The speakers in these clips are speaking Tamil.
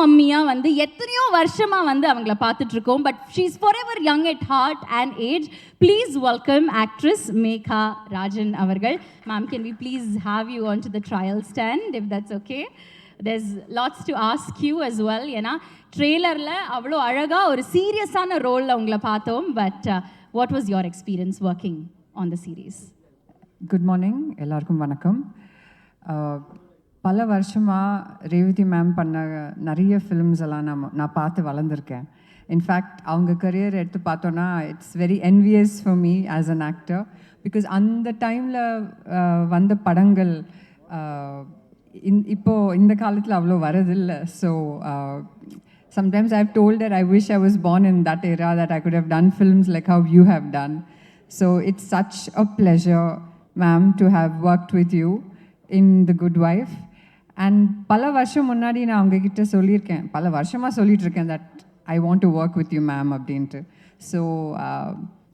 மம்மியா வந்து எத்தனையோ வருஷமா வந்து அவங்கள பார்த்துட்டு இருக்கோம். But she is forever young at heart and age. Please welcome actress Megha Rajan அவர்கள். Ma'am, can we please have you on to the trial stand if that's okay? there's lots to ask you as well. ஏன்னா ட்ரெய்லரில் அவ்வளோ அழகாக ஒரு சீரியஸான ரோலில் உங்களை பார்த்தோம். But what was your experience working on the series? Good morning, எல்லாருக்கும் வணக்கம். பல வருஷமாக ரேவதி மேம் பண்ண நிறைய ஃபிலிம்ஸ் எல்லாம் நான் பார்த்து வளர்ந்துருக்கேன். இன்ஃபேக்ட் அவங்க கரியர் எடுத்து பார்த்தோன்னா it's very envious for me as an actor. Because அந்த டைமில் வந்த படங்கள் இப்போது இந்த காலத்தில் அவ்வளோ வரதில்லை. So sometimes I've told her I wish I was born in that era, that I could have done films like how you have done. So it's such a pleasure, ma'am, to have worked with you in The Good Wife. And பல வருஷம் முன்னாடி நான் அவங்கக்கிட்ட சொல்லியிருக்கேன், பல வருஷமாக சொல்லிட்டு இருக்கேன் that I want to work with you, ma'am, அப்படின்ட்டு. So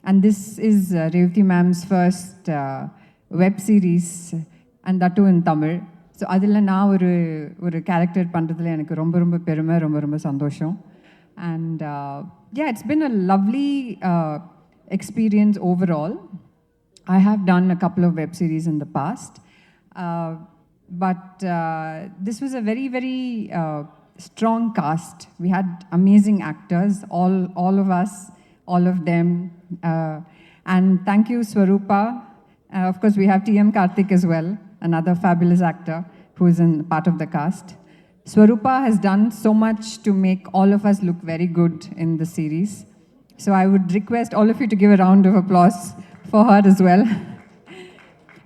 and this is Revati ma'am's first web series, and that too in Tamil. So அதில் நான் ஒரு கேரக்டர் பண்ணுறதுல எனக்கு ரொம்ப ரொம்ப பெருமை, ரொம்ப ரொம்ப சந்தோஷம். And yeah, it's been a lovely experience overall. I have done a couple of web series in the past, but this was a very, very strong cast. We had amazing actors, all of us, all of them. And thank you, Swarupa. Of course, we have T.M. Karthik as well, another fabulous actor who is in part of the cast. Swarupa has done so much to make all of us look very good in the series. So I would request all of you to give a round of applause for her as well.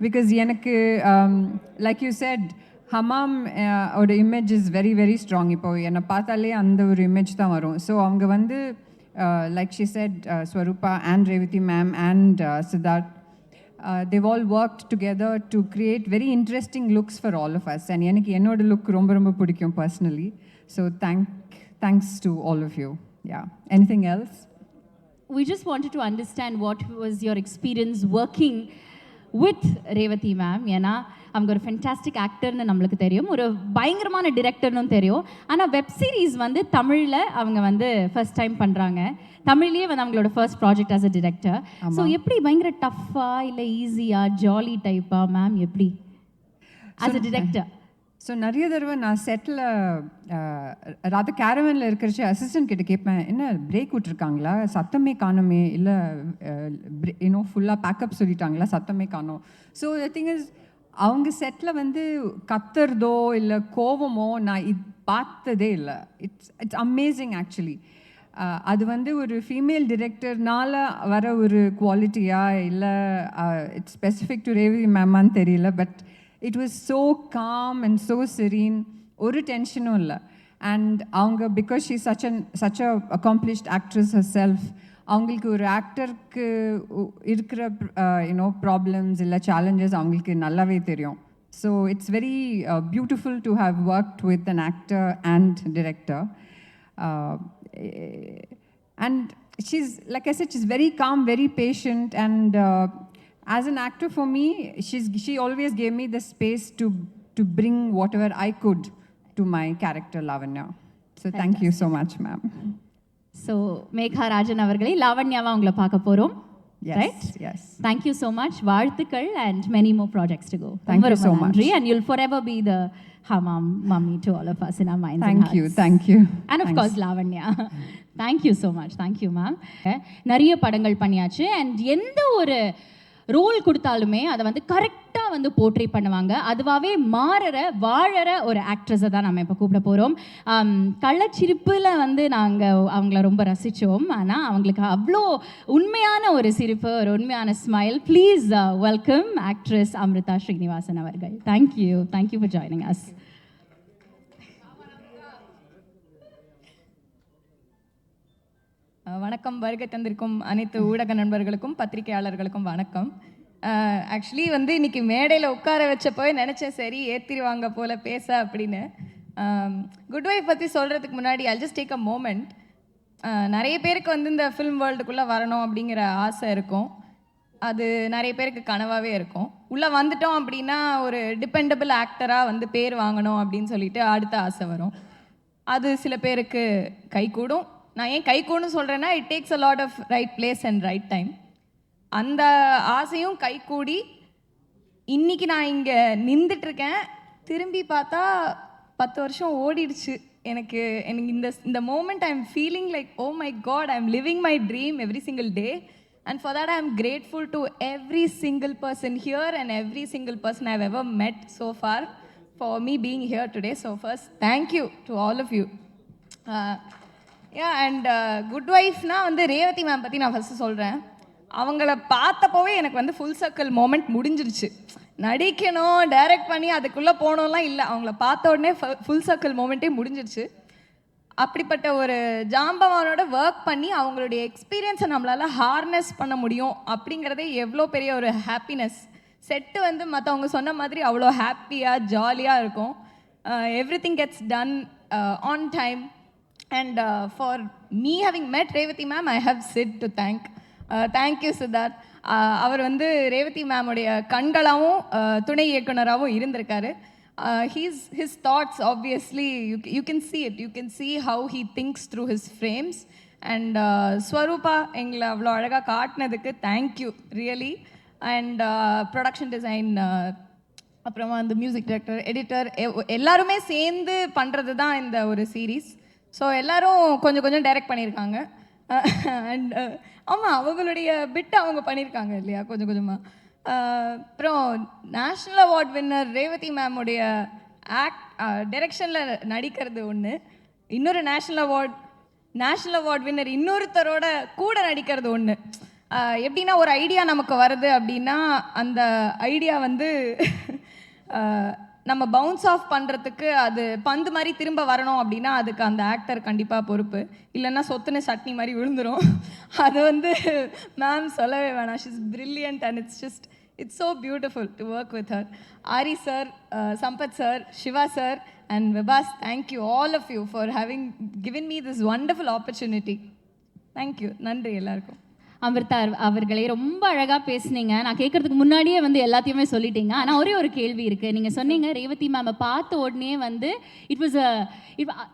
Because எனக்கு like you said, ஹமாம் ஓட image is very very strong. இப்போ என்னை பார்த்தாலே அந்த ஒரு இமேஜ் தான் வரும். ஸோ அவங்க வந்து like she said, Swarupa and Revati ma'am and Siddharth, they've all worked together to create very interesting looks for all of us. And எனக்கு என்னோட லுக் ரொம்ப ரொம்ப பிடிக்கும் personally. So thanks to all of you. Yeah. Anything else? We just wanted to understand what was your experience working with Revati ma'am. ஏன்னா அவங்க ஒரு ஃபென்டாஸ்டிக் ஆக்டர்னு நம்மளுக்கு தெரியும், ஒரு பயங்கரமான டிரெக்டர்னு தெரியும். ஆனால் வெப் சீரிஸ் வந்து தமிழில் அவங்க வந்து ஃபர்ஸ்ட் டைம் பண்ணுறாங்க. தமிழ்லேயே வந்து அவங்களோட first project as a director. So எப்படி பயங்கர டஃப்பா இல்லை ஈஸியா ஜாலி டைப்பா மேம், எப்படி ஆஸ் அ டிரெக்டர்? ஸோ நிறைய தடவை நான் செட்டில் ராத கேரவனில் இருக்கிறச்சு அசிஸ்டன்ட் கிட்ட கேட்பேன், என்ன பிரேக் விட்டுருக்காங்களா, சத்தமே காணுமே, இல்லை இன்னும் ஃபுல்லாக பேக்கப் சொல்லிட்டாங்களா, சத்தமே காணும். ஸோ த திங் இஸ், அவங்க செட்டில் வந்து கத்துறதோ இல்லை கோவமோ நான் இது பார்த்ததே இல்லை. It's amazing actually. அது வந்து ஒரு ஃபீமேல் டிரெக்டர்னால வர ஒரு குவாலிட்டியா இல்லை இட்ஸ் ஸ்பெசிஃபிக் டு ரேவதி மேமான்னு தெரியல. But it was so calm and so serene, ஒரு டென்ஷனும் இல்லை. அண்ட் அவங்க because she such a accomplished actress herself, அவங்களுக்கு ஒரு ஆக்டருக்கு இருக்கிற ப்ராப்ளம்ஸ் இல்லை சேலஞ்சஸ் அவங்களுக்கு நல்லாவே தெரியும். So it's very beautiful to have worked with an actor and director. And she's, like I said, she's very calm, very patient, and as an actor for me, she always gave me the space to bring whatever I could to my character Lavanya. So thank you so much, ma'am. So Megha Rajan அவர்களே, லாவண்யாவா உங்களை பார்க்க போறோம். Yes, right? Yes. Thank you so much. வாழ்த்துக்கள் and many more projects to go. Thank you so much. And you'll forever be the Hamam mummy to all of us in our minds. Thank you. And of course Lavanya. Thank you so much. Thank you, ma'am. நிறைய படங்கள் பண்ணியாச்சு. And எந்த ஒரு ரோல் கொடுத்தாலுமே அதை வந்து கரெக்டாக வந்து போர்ட்ரே பண்ணுவாங்க. அதுவாகவே வாழற ஒரு ஆக்ட்ரஸை தான் நம்ம இப்போ கூப்பிட போகிறோம். கள்ளச்சிரிப்பில் வந்து நாங்கள் அவங்கள ரொம்ப ரசித்தோம். ஆனால் அவங்களுக்கு அவ்வளோ உண்மையான ஒரு சிரிப்பு, ஒரு உண்மையான smile. Please welcome actress Amritha Srinivasan அவர்கள். Thank you for joining us. வணக்கம். வருகை தந்திருக்கும் அனைத்து ஊடக நண்பர்களுக்கும் பத்திரிகையாளர்களுக்கும் வணக்கம். ஆக்சுவலி வந்து இன்றைக்கி மேடையில் உட்கார வச்சப்போ நினச்சேன், சரி ஏற்றிடுவாங்க போல் பேச அப்படின்னு. குட் வைஃப் பற்றி சொல்கிறதுக்கு முன்னாடி I'll just take a moment. நிறைய பேருக்கு வந்து இந்த ஃபிலிம் வேர்ல்டுக்குள்ளே வரணும் அப்படிங்கிற ஆசை இருக்கும். அது நிறைய பேருக்கு கனவாகவே இருக்கும். உள்ளே வந்துட்டோம் அப்படின்னா ஒரு டிபெண்டபிள் ஆக்டராக வந்து பேர் வாங்கணும் அப்படின்னு சொல்லிட்டு அடுத்த ஆசை வரும். அது சில பேருக்கு கைகூடும். நான் ஏன் கைகூடுன்னு சொல்கிறேன்னா, it takes a lot of right place and right time. அந்த ஆசையும் கைகூடி இன்னைக்கு நான் இங்கே நின்றுட்டுருக்கேன். திரும்பி பார்த்தா 10 வருஷம் ஓடிடுச்சு. எனக்கு எனக்கு இந்த moment I am feeling like, oh my God, I am living my dream every single day. And for that, I am grateful to every single person here and every single person I've ever met so far for me being here today. So first, thank you to all of you. And Good Wife-na வந்து ரேவதி மேம் பற்றி நான் ஃபஸ்ட்டு சொல்கிறேன். அவங்கள பார்த்தப்போவே எனக்கு வந்து ஃபுல் சர்க்கிள் மோமெண்ட் முடிஞ்சிருச்சு. நடிக்கணும், டைரக்ட் பண்ணி அதுக்குள்ளே போனோம்லாம் இல்லை. அவங்கள பார்த்த உடனே ஃபுல் சர்க்கிள் மோமெண்ட்டே முடிஞ்சிருச்சு. அப்படிப்பட்ட ஒரு ஜாம்பவானோட ஒர்க் பண்ணி அவங்களுடைய எக்ஸ்பீரியன்ஸை நம்மளால் ஹார்னஸ் பண்ண முடியும் அப்படிங்கிறதே எவ்வளோ பெரிய ஒரு ஹாப்பினஸ். செட்டு வந்து மற்றவங்க சொன்ன மாதிரி அவ்வளோ ஹாப்பியாக ஜாலியாக இருக்கும். Everything gets done on time. And for me having met Revathi ma'am, I have said to thank you Siddharth. அவர் வந்து ரேவதி மேமுடைய கண்களாகவும் துணை இயக்குனராகவும் இருந்திருக்காரு. His thoughts, obviously, you can see it. You can see how he thinks through his frames. And Swarupa, எங்களை அவ்வளோ அழகாக காட்டினதுக்கு thank you really. And production design, அப்புறமா அந்த மியூசிக் டைரக்டர், எடிட்டர், எல்லாருமே சேர்ந்து பண்ணுறது தான் இந்த ஒரு சீரீஸ். ஸோ எல்லோரும் கொஞ்சம் கொஞ்சம் டைரக்ட் பண்ணியிருக்காங்க. அண்ட் ஆமாம், அவங்களுடைய பிட்டு அவங்க பண்ணியிருக்காங்க இல்லையா, கொஞ்சம் கொஞ்சமாக. அப்புறம் நேஷ்னல் அவார்ட் வின்னர் ரேவதி மேமுடைய டைரக்ஷனில் நடிக்கிறது ஒன்று, இன்னொரு நேஷ்னல் அவார்ட் வின்னர் இன்னொருத்தரோட கூட நடிக்கிறது ஒன்று. எப்படின்னா, ஒரு ஐடியா நமக்கு வருது அப்படின்னா அந்த ஐடியா வந்து நம்ம பவுன்ஸ் ஆஃப் பண்ணுறதுக்கு அது பந்து மாதிரி திரும்ப வரணும் அப்படின்னா அதுக்கு அந்த ஆக்டர் கண்டிப்பாக பொறுப்பு. இல்லைன்னா சொத்துன்னு சட்னி மாதிரி விழுந்துடும். அது வந்து மேம் சொல்லவே வேணாம். She is brilliant and it's so beautiful to work with her. Ari sir, Sampath sir, Shiva sir and Vibhas, thank you all of you for having given me this wonderful opportunity. Thank you. நன்றி எல்லாருக்கும். அமிர்தா அவர்களே, ரொம்ப அழகாக பேசுனீங்க. நான் கேட்கறதுக்கு முன்னாடியே வந்து எல்லாத்தையுமே சொல்லிட்டீங்க. ஆனால் ஒரே ஒரு கேள்வி இருக்குது. நீங்கள் சொன்னீங்க ரேவதி மேமை பார்த்த உடனே வந்து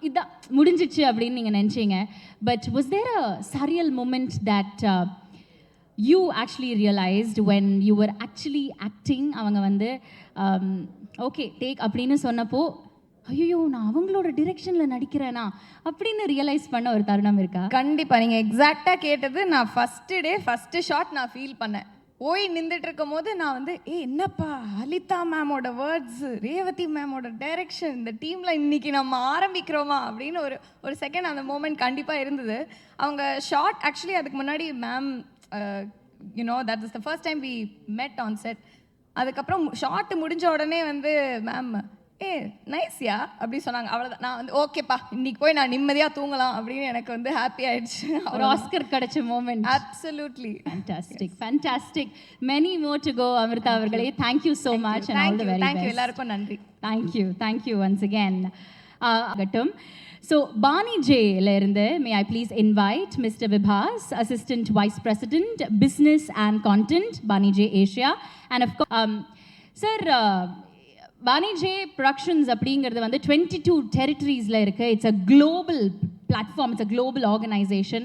இதான் முடிஞ்சிச்சு அப்படின்னு நீங்கள் நினச்சிங்க. But was there a surreal moment that you actually realized when you were actually acting? அவங்க வந்து ஓகே டேக் அப்படின்னு சொன்னப்போ, ஐயோ நான் அவங்களோட டிரெக்ஷனில் நடிக்கிறேனா அப்படின்னு ரியலைஸ் பண்ண ஒரு தருணம் இருக்கா? கண்டிப்பாக. நீங்கள் எக்ஸாக்டாக கேட்டது. நான் ஃபஸ்ட்டு ஷாட் நான் ஃபீல் பண்ணேன். போய் நின்றுட்டு இருக்கும் போது நான் வந்து என்னப்பா, லலிதா மேமோட வேர்ட்ஸ், ரேவதி மேமோட டைரக்ஷன், இந்த டீமில் இன்னைக்கு நம்ம ஆரம்பிக்கிறோமா அப்படின்னு ஒரு செகண்ட் அந்த மூமெண்ட் கண்டிப்பாக இருந்தது. அவங்க ஷார்ட் ஆக்சுவலி அதுக்கு முன்னாடி ma'am, that is the first time we met on set. அதுக்கப்புறம் ஷார்ட் முடிஞ்ச உடனே வந்து மேம் நைஸ்யா அப்படி சொன்னாங்க. அவ்வளோதான். நான் வந்து ஓகேப்பா, இன்னைக்கு போய் நான் நிம்மதியாக தூங்கலாம் அப்படின்னு எனக்கு வந்து ஹாப்பி ஆயிடுச்சு. ஒரு ஆஸ்கர் கிடைச்ச moment. Absolutely fantastic. Many more to go. Amritha அவர்களே, thank you so much and all the very best. Thank you எல்லாருக்கும் நன்றி. Thank you once again. ஆகட்டும். So, Bani J இருந்து, may I please invite Mr. Vibhas, Assistant Vice President, Business and Content, Bani J Asia. And of course, sir, Bani J Productions அப்படிங்கிறது வந்து 22 territoriesல இருக்கு. It's a global platform, it's a global organization.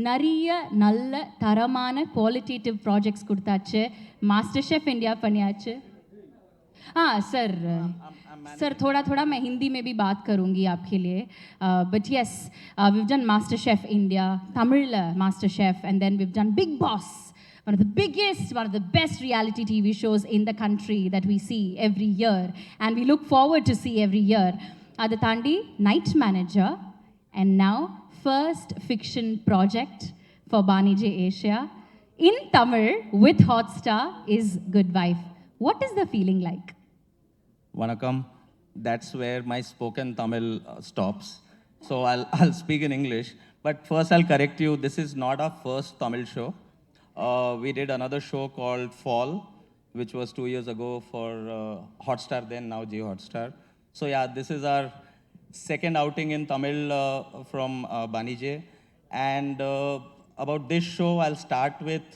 நிறைய நல்ல தரமான qualitative projects கொடுத்தாச்சு. Master Chef India பண்ணியாச்சு. सर थोड़ा मैं हिंदी में भी बात करूँगी आपके लिए. But yes, we've done Master Chef India, Tamil Master Chef, and then we've done Big Boss, one of the biggest, one of the best reality TV shows in the country that we see every year, and we look forward to see every year. Adu Thandi, Night Manager, and now first fiction project for Bani J Asia in Tamil with Hotstar is Good Wife. What is the feeling like? Vanakkam. That's where my spoken Tamil stops. So I'll speak in English. But first I'll correct you. This is not our first Tamil show. We did another show called Fall, which was 2 years ago for Hotstar then, now Jio Hotstar. So yeah, this is our second outing in Tamil from Bani J. And about this show, I'll start with,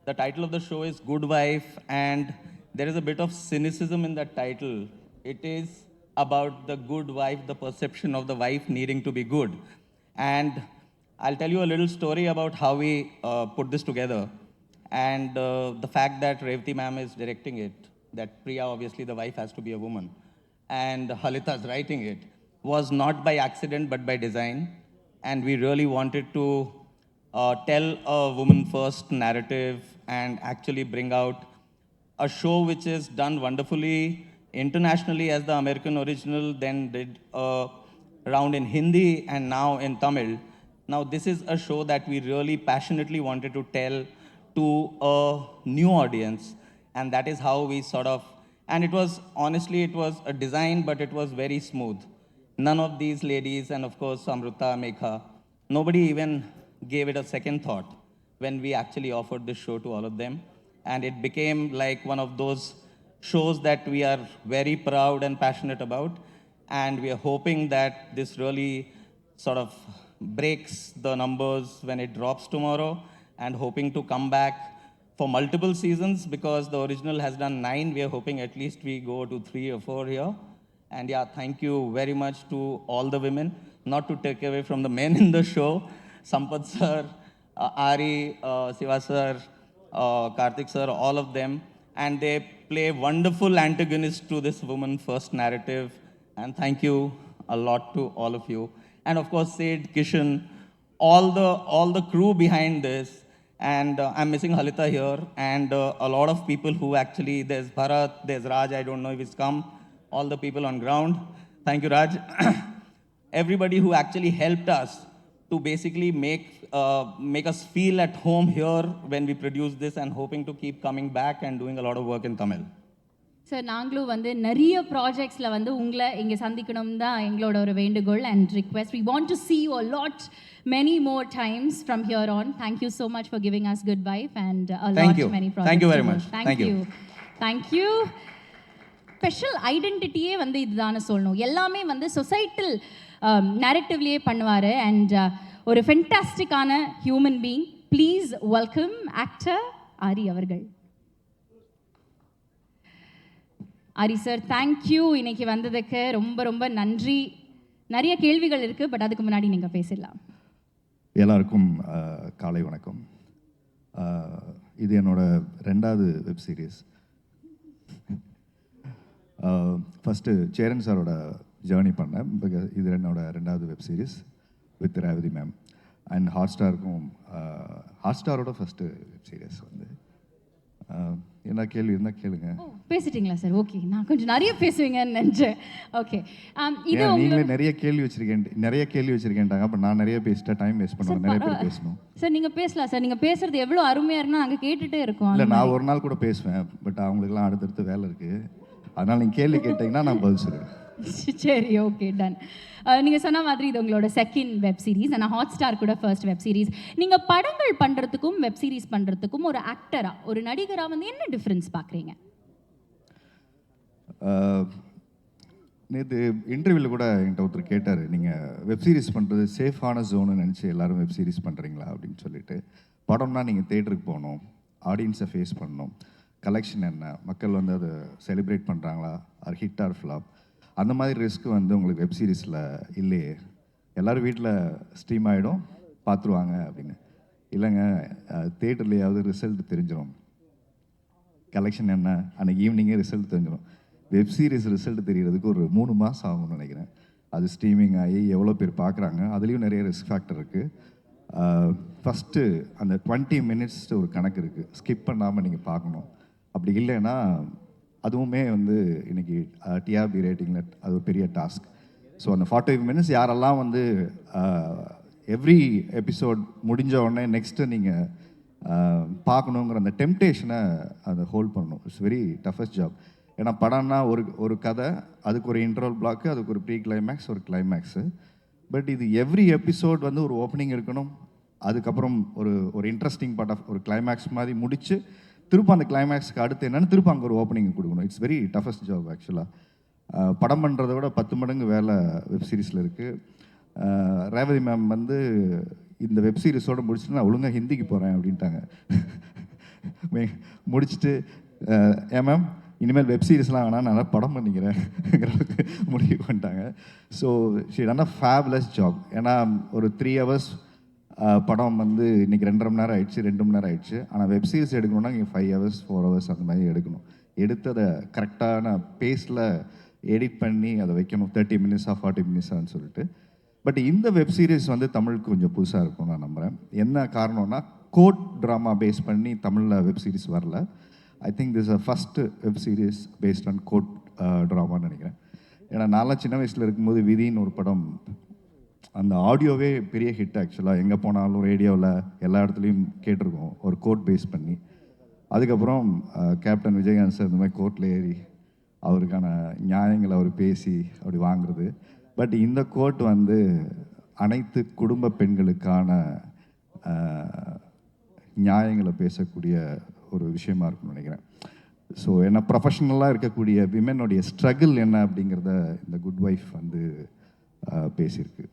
the title of the show is Good Wife, and there is a bit of cynicism in that title. It is about the good wife, the perception of the wife needing to be good. And I'll tell you a little story about how we put this together. And the fact that Revati ma'am is directing it, that Priya, obviously the wife, has to be a woman, and Halita's writing it, was not by accident but by design. And we really wanted to tell a woman first narrative and actually bring out a show which is done wonderfully internationally as the American original, then did a round in Hindi and now in Tamil. Now, this is a show that we really passionately wanted to tell to a new audience, and that is how we sort of, and it was, honestly, it was a design, but it was very smooth. None of these ladies, and of course, Amruta, Megha, nobody even gave it a second thought when we actually offered this show to all of them. And it became like one of those shows that we are very proud and passionate about. And we are hoping that this really sort of breaks the numbers when it drops tomorrow, and hoping to come back for multiple seasons, because the original has done 9. We are hoping at least we go to 3 or 4 here. And yeah, thank you very much to all the women, not to take away from the men in the show, Sampath sir, Ari, Siva sir, Karthik sir, all of them. And they play wonderful antagonists to this woman first narrative. And thank you a lot to all of you. And of course, Sid, Kishan, all the crew behind this. And I'm missing Halita here, and a lot of people who actually, there's Bharat, there's Raj, I don't know if he's come, all the people on ground. Thank you, Raj. Everybody who actually helped us to basically make us feel at home here when we produce this, and hoping to keep coming back and doing a lot of work in Tamil. Sir, நாங்களும் வந்து நிறைய ப்ராஜெக்ட்ஸில் வந்து உங்களை இங்கே சந்திக்கணும் தான் எங்களோட ஒரு வேண்டுகோள் அண்ட் request. We want to see you a lot, many more times from here on. Thank you so much for giving us Good Wife and a Thank lot you. many projects. Thank you very much. Thank you. Thank you. Special ஐடென்டிட்டியே வந்து இதுதானே சொல்லணும். எல்லாமே வந்து சொசைட்டல் நேரட்டிவ்லேயே பண்ணுவார். அண்ட் ஒரு ஃபென்டாஸ்டிக்கான human being. Please welcome actor Aari அவர்கள். ஆரி சார், தேங்க்யூ இன்னைக்கு வந்ததுக்கு ரொம்ப ரொம்ப நன்றி. நிறைய கேள்விகள் இருக்குது, பட் அதுக்கு முன்னாடி நீங்கள் பேசிடலாம். எல்லாருக்கும் காலை வணக்கம். இது என்னோட 2வது வெப் சீரிஸ். ஃபஸ்ட்டு சேரன் சாரோட ஜேர்னி பண்ணேன். இது என்னோட 2வது web series with Revathi ma'am. And ஹாட்ஸ்டாரோட ஃபஸ்ட்டு வெப் சீரிஸ் வந்து. என்ன கேள்வி இருந்தால் கேளுங்க. பேசிட்டீங்களா சார்? ஓகே, நான் கொஞ்சம் நிறைய பேசுவீங்கன்னு நினச்சேன். ஓகே, இது நீங்களே நிறைய கேள்வி வச்சிருக்கேன்ட்டாங்க. அப்போ நான் நிறைய பேசிட்டேன், டைம் வேஸ்ட் பண்ணுவேன். நிறைய பேர் பேசணும் சார். நீங்கள் பேசலாம் சார். நீங்கள் பேசுறது எவ்வளோ அருமையாக இருக்குன்னா நாங்கள் கேட்டுகிட்டே இருக்கோம். இல்லை, நான் ஒரு நாள் கூட பேசுவேன், பட் அவங்களுக்குலாம் அடுத்தடுத்து வேலை இருக்குது. அதனால் நீங்கள் கேள்வி கேட்டிங்கன்னா நான் பதில் சொல்லுவேன். சரி, ஓகே, டன். நீங்கள் சொன்ன மாதிரி இது உங்களோட 2nd வெப் சீரிஸ். ஆனால் ஹாட்ஸ்டார் கூட 1st வெப் சீரிஸ். நீங்கள் படங்கள் பண்ணுறதுக்கும் வெப் சீரிஸ் பண்ணுறதுக்கும் ஒரு ஆக்டராக, ஒரு நடிகராக வந்து என்ன டிஃப்ரென்ஸ் பார்க்குறீங்க? நேற்று இன்டர்வியூவில் கூட என்கிட்ட ஒருத்தர் கேட்டார், நீங்கள் வெப் சீரிஸ் பண்ணுறது சேஃபான ஜோனு நினச்சி எல்லோரும் வெப் சீரிஸ் பண்ணுறீங்களா அப்படின்னு சொல்லிட்டு. படம்னா நீங்கள் தேட்டருக்கு போகணும், ஆடியன்ஸை ஃபேஸ் பண்ணணும், கலெக்ஷன் என்ன, மக்கள் வந்து அதை செலிப்ரேட் பண்ணுறாங்களா, அது ஹிட் ஆர் ஃப்ளாப், அந்த மாதிரி ரிஸ்க் வந்து உங்களுக்கு வெப் சீரிஸில் இல்லையே. எல்லோரும் வீட்டில் ஸ்ட்ரீம் ஆகிடும், பார்த்துருவாங்க அப்படின்னு. இல்லைங்க, தேட்டர்லையாவது ரிசல்ட் தெரிஞ்சிடும், கலெக்ஷன் என்ன, அன்றைக்கி ஈவினிங்கே ரிசல்ட் தெரிஞ்சிடும். வெப் சீரிஸ் ரிசல்ட் தெரிகிறதுக்கு ஒரு 3 மாதம் ஆகும்னு நினைக்கிறேன். அது ஸ்ட்ரீமிங் ஆகி எவ்வளோ பேர் பார்க்குறாங்க, அதுலேயும் நிறைய ரிஸ்க் ஃபேக்டர் இருக்குது. ஃபஸ்ட்டு அந்த 20 மினிட்ஸ் ஒரு கணக்கு இருக்குது, ஸ்கிப் பண்ணாமல் நீங்கள் பார்க்கணும். அப்படி இல்லைன்னா அதுவுமே வந்து இன்றைக்கி டிஆர்பி ரேட்டிங்கில் அது ஒரு பெரிய டாஸ்க். ஸோ அந்த 45 மினிட்ஸ் யாரெல்லாம் வந்து எவ்ரி எபிசோட் முடிஞ்ச உடனே நெக்ஸ்ட்டு நீங்கள் பார்க்கணுங்கிற அந்த டெம்டேஷனை அதை ஹோல்ட் பண்ணணும். It's very toughest job. ஏன்னா படம்னா ஒரு கதை, அதுக்கு ஒரு இன்ட்ரோல் பிளாக்கு, அதுக்கு ஒரு ப்ரீ கிளைமேக்ஸ், ஒரு கிளைமேக்ஸு. பட் இது எவ்ரி எபிசோட் வந்து ஒரு ஓப்பனிங் இருக்கணும், அதுக்கப்புறம் ஒரு இன்ட்ரெஸ்டிங் பார்ட் ஆஃப் ஒரு கிளைமேக்ஸ் மாதிரி முடித்து திரும்ப அந்த கிளைமேக்ஸ்க்கு அடுத்து என்னென்னு திரும்ப அங்கே ஒரு ஓப்பனிங் கொடுக்கணும். இட்ஸ் வெரி டஃபஸ்ட் ஜாப் ஆக்சுவலாக. படம் பண்ணுறதை விட 10 மடங்கு வேலை வெப் சீரிஸில் இருக்குது. ரேவதி மேம் வந்து இந்த வெப் சீரிஸோடு முடிச்சுட்டு நான் ஒழுங்காக ஹிந்திக்கு போகிறேன் அப்படின்ட்டாங்க. முடிச்சுட்டு ஏன் மேம் இனிமேல் வெப் சீரிஸ்லாம் வேணாம், நான் படம் பண்ணிக்கிறேங்கிற அளவுக்கு முடிவு பண்ணிட்டாங்க. So she done a fabulous job. ஏன்னா ஒரு 3 hours படம் வந்து இன்றைக்கி 2.5 மணி நேரம் ஆயிடுச்சு, 2 மணி நேரம் ஆயிடுச்சு. ஆனால் வெப் சீரிஸ் எடுக்கணும்னா இங்கே 5 hours 4 hours அந்த மாதிரி எடுக்கணும். எடுத்து அதை கரெக்டான பேஸில் எடிட் பண்ணி அதை வைக்கணும், 30 minutes 40 minutes சொல்லிட்டு. பட் இந்த வெப் சீரிஸ் வந்து தமிழுக்கு கொஞ்சம் புதுசாக இருக்கும் நான் நம்புகிறேன். என்ன காரணம்னா கோர்ட் ட்ராமா பேஸ் பண்ணி தமிழில் வெப் சீரிஸ் வரல. I think this first web series based on court ட்ராமான்னு நினைக்கிறேன். ஏன்னா நான்லாம் சின்ன வயசில் இருக்கும்போது விதின்னு ஒரு படம், அந்த ஆடியோவே பெரிய ஹிட் ஆக்சுவலாக. எங்கே போனாலும் ரேடியோவில் எல்லா இடத்துலையும் கேட்டிருக்கோம், ஒரு கோர்ட் பேஸ் பண்ணி. அதுக்கப்புறம் கேப்டன் விஜயகாந்த் சார் இந்த மாதிரி கோர்ட்டில் ஏறி அவருக்கான நியாயங்களை அவர் பேசி அப்படி வாங்குறது. பட் இந்த கோர்ட் வந்து அனைத்து குடும்ப பெண்களுக்கான நியாயங்களை பேசக்கூடிய ஒரு விஷயமா இருக்குன்னு நினைக்கிறேன். ஸோ என்ன ப்ரொஃபஷ்னலாக இருக்கக்கூடிய விமெனுடைய ஸ்ட்ரகிள் என்ன அப்படிங்கிறத இந்த குட் ஒய்ஃப் வந்து பேசியிருக்கு.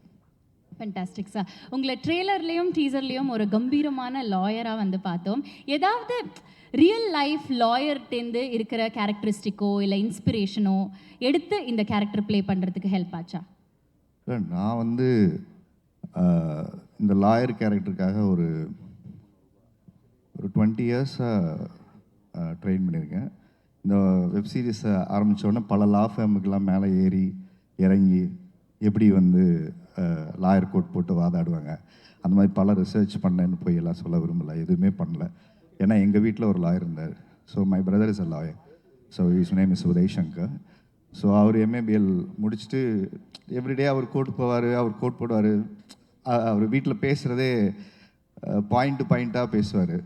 Fantastic sir. உங்களை ட்ரெய்லர்லேயும் டீசர்லேயும் ஒரு கம்பீரமான லாயராக வந்து பார்த்தோம். ஏதாவது ரியல் லைஃப் லாயர்ட்டேருந்து இருக்கிற கேரக்டரிஸ்டிக்கோ இல்லை இன்ஸ்பிரேஷனோ எடுத்து இந்த கேரக்டர் ப்ளே பண்ணுறதுக்கு ஹெல்ப் ஆச்சா? நான் வந்து இந்த லாயர் கேரக்டருக்காக ஒரு 20 இயர்ஸாக ட்ரெயின் பண்ணியிருக்கேன். இந்த வெப் சீரிஸை ஆரம்பித்தோடனே பல லா ஃபேமுக்கெல்லாம் மேலே ஏறி இறங்கி எப்படி வந்து லாயர் கோட் போட்டு வாதாடுவாங்க, அந்த மாதிரி பல ரிசர்ச் பண்ணேன்னு போய் எல்லாம் சொல்ல விரும்பலை, எதுவுமே பண்ணல. ஏன்னா எங்கள் வீட்டில் ஒரு லாயர் இருந்தார். So my brother is a lawyer. So his name is Uday Shankar. So அவர் எம்ஏபிஎல் முடிச்சுட்டு எவ்ரிடே அவர் கோர்ட் போவார், அவர் கோர்ட் போடுவார். அவர் வீட்டில் பேசுகிறதே பாயிண்ட் டு பாயிண்ட்டாக பேசுவார்.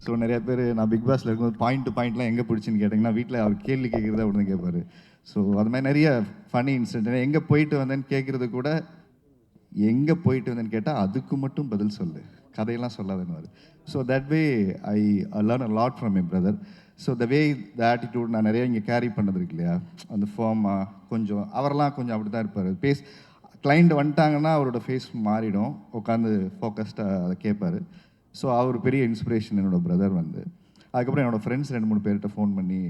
ஸோ நிறைய பேர் நான் பிக் பாஸில் இருக்கும்போது பாயிண்ட் டு பாயிண்ட்லாம் எங்கே பிடிச்சின்னு கேட்டிங்கன்னா வீட்டில் அவர் கேள்வி கேட்குறத உடனே கேட்பார். ஸோ அது மாதிரி நிறைய ஃபன்னி இன்சிடென்ட். எங்கே போயிட்டு வந்தேன்னு கேட்குறது கூட எங்கே போயிட்டு வந்தேன்னு கேட்டால் அதுக்கு மட்டும் பதில் சொல்லு, கதையெல்லாம் சொல்லாதுன்னு. So that way I learn a lot from my brother. So the way the attitude நான் நிறைய இங்கே கேரி பண்ணது இருக்கு இல்லையா, அந்த ஃபார்மாக கொஞ்சம் அவரெல்லாம் கொஞ்சம் அப்படி தான் இருப்பார். கிளைண்ட் வந்துட்டாங்கன்னா அவரோட ஃபேஸ் மாறிடும், உட்காந்து ஃபோக்கஸ்டாக அதை கேட்பார். ஸோ அவர் பெரிய இன்ஸ்பிரேஷன் என்னோடய பிரதர் வந்து. அதுக்கப்புறம் என்னோடய ஃப்ரெண்ட்ஸ் 2-3 பேர்கிட்ட ஃபோன் பண்ணி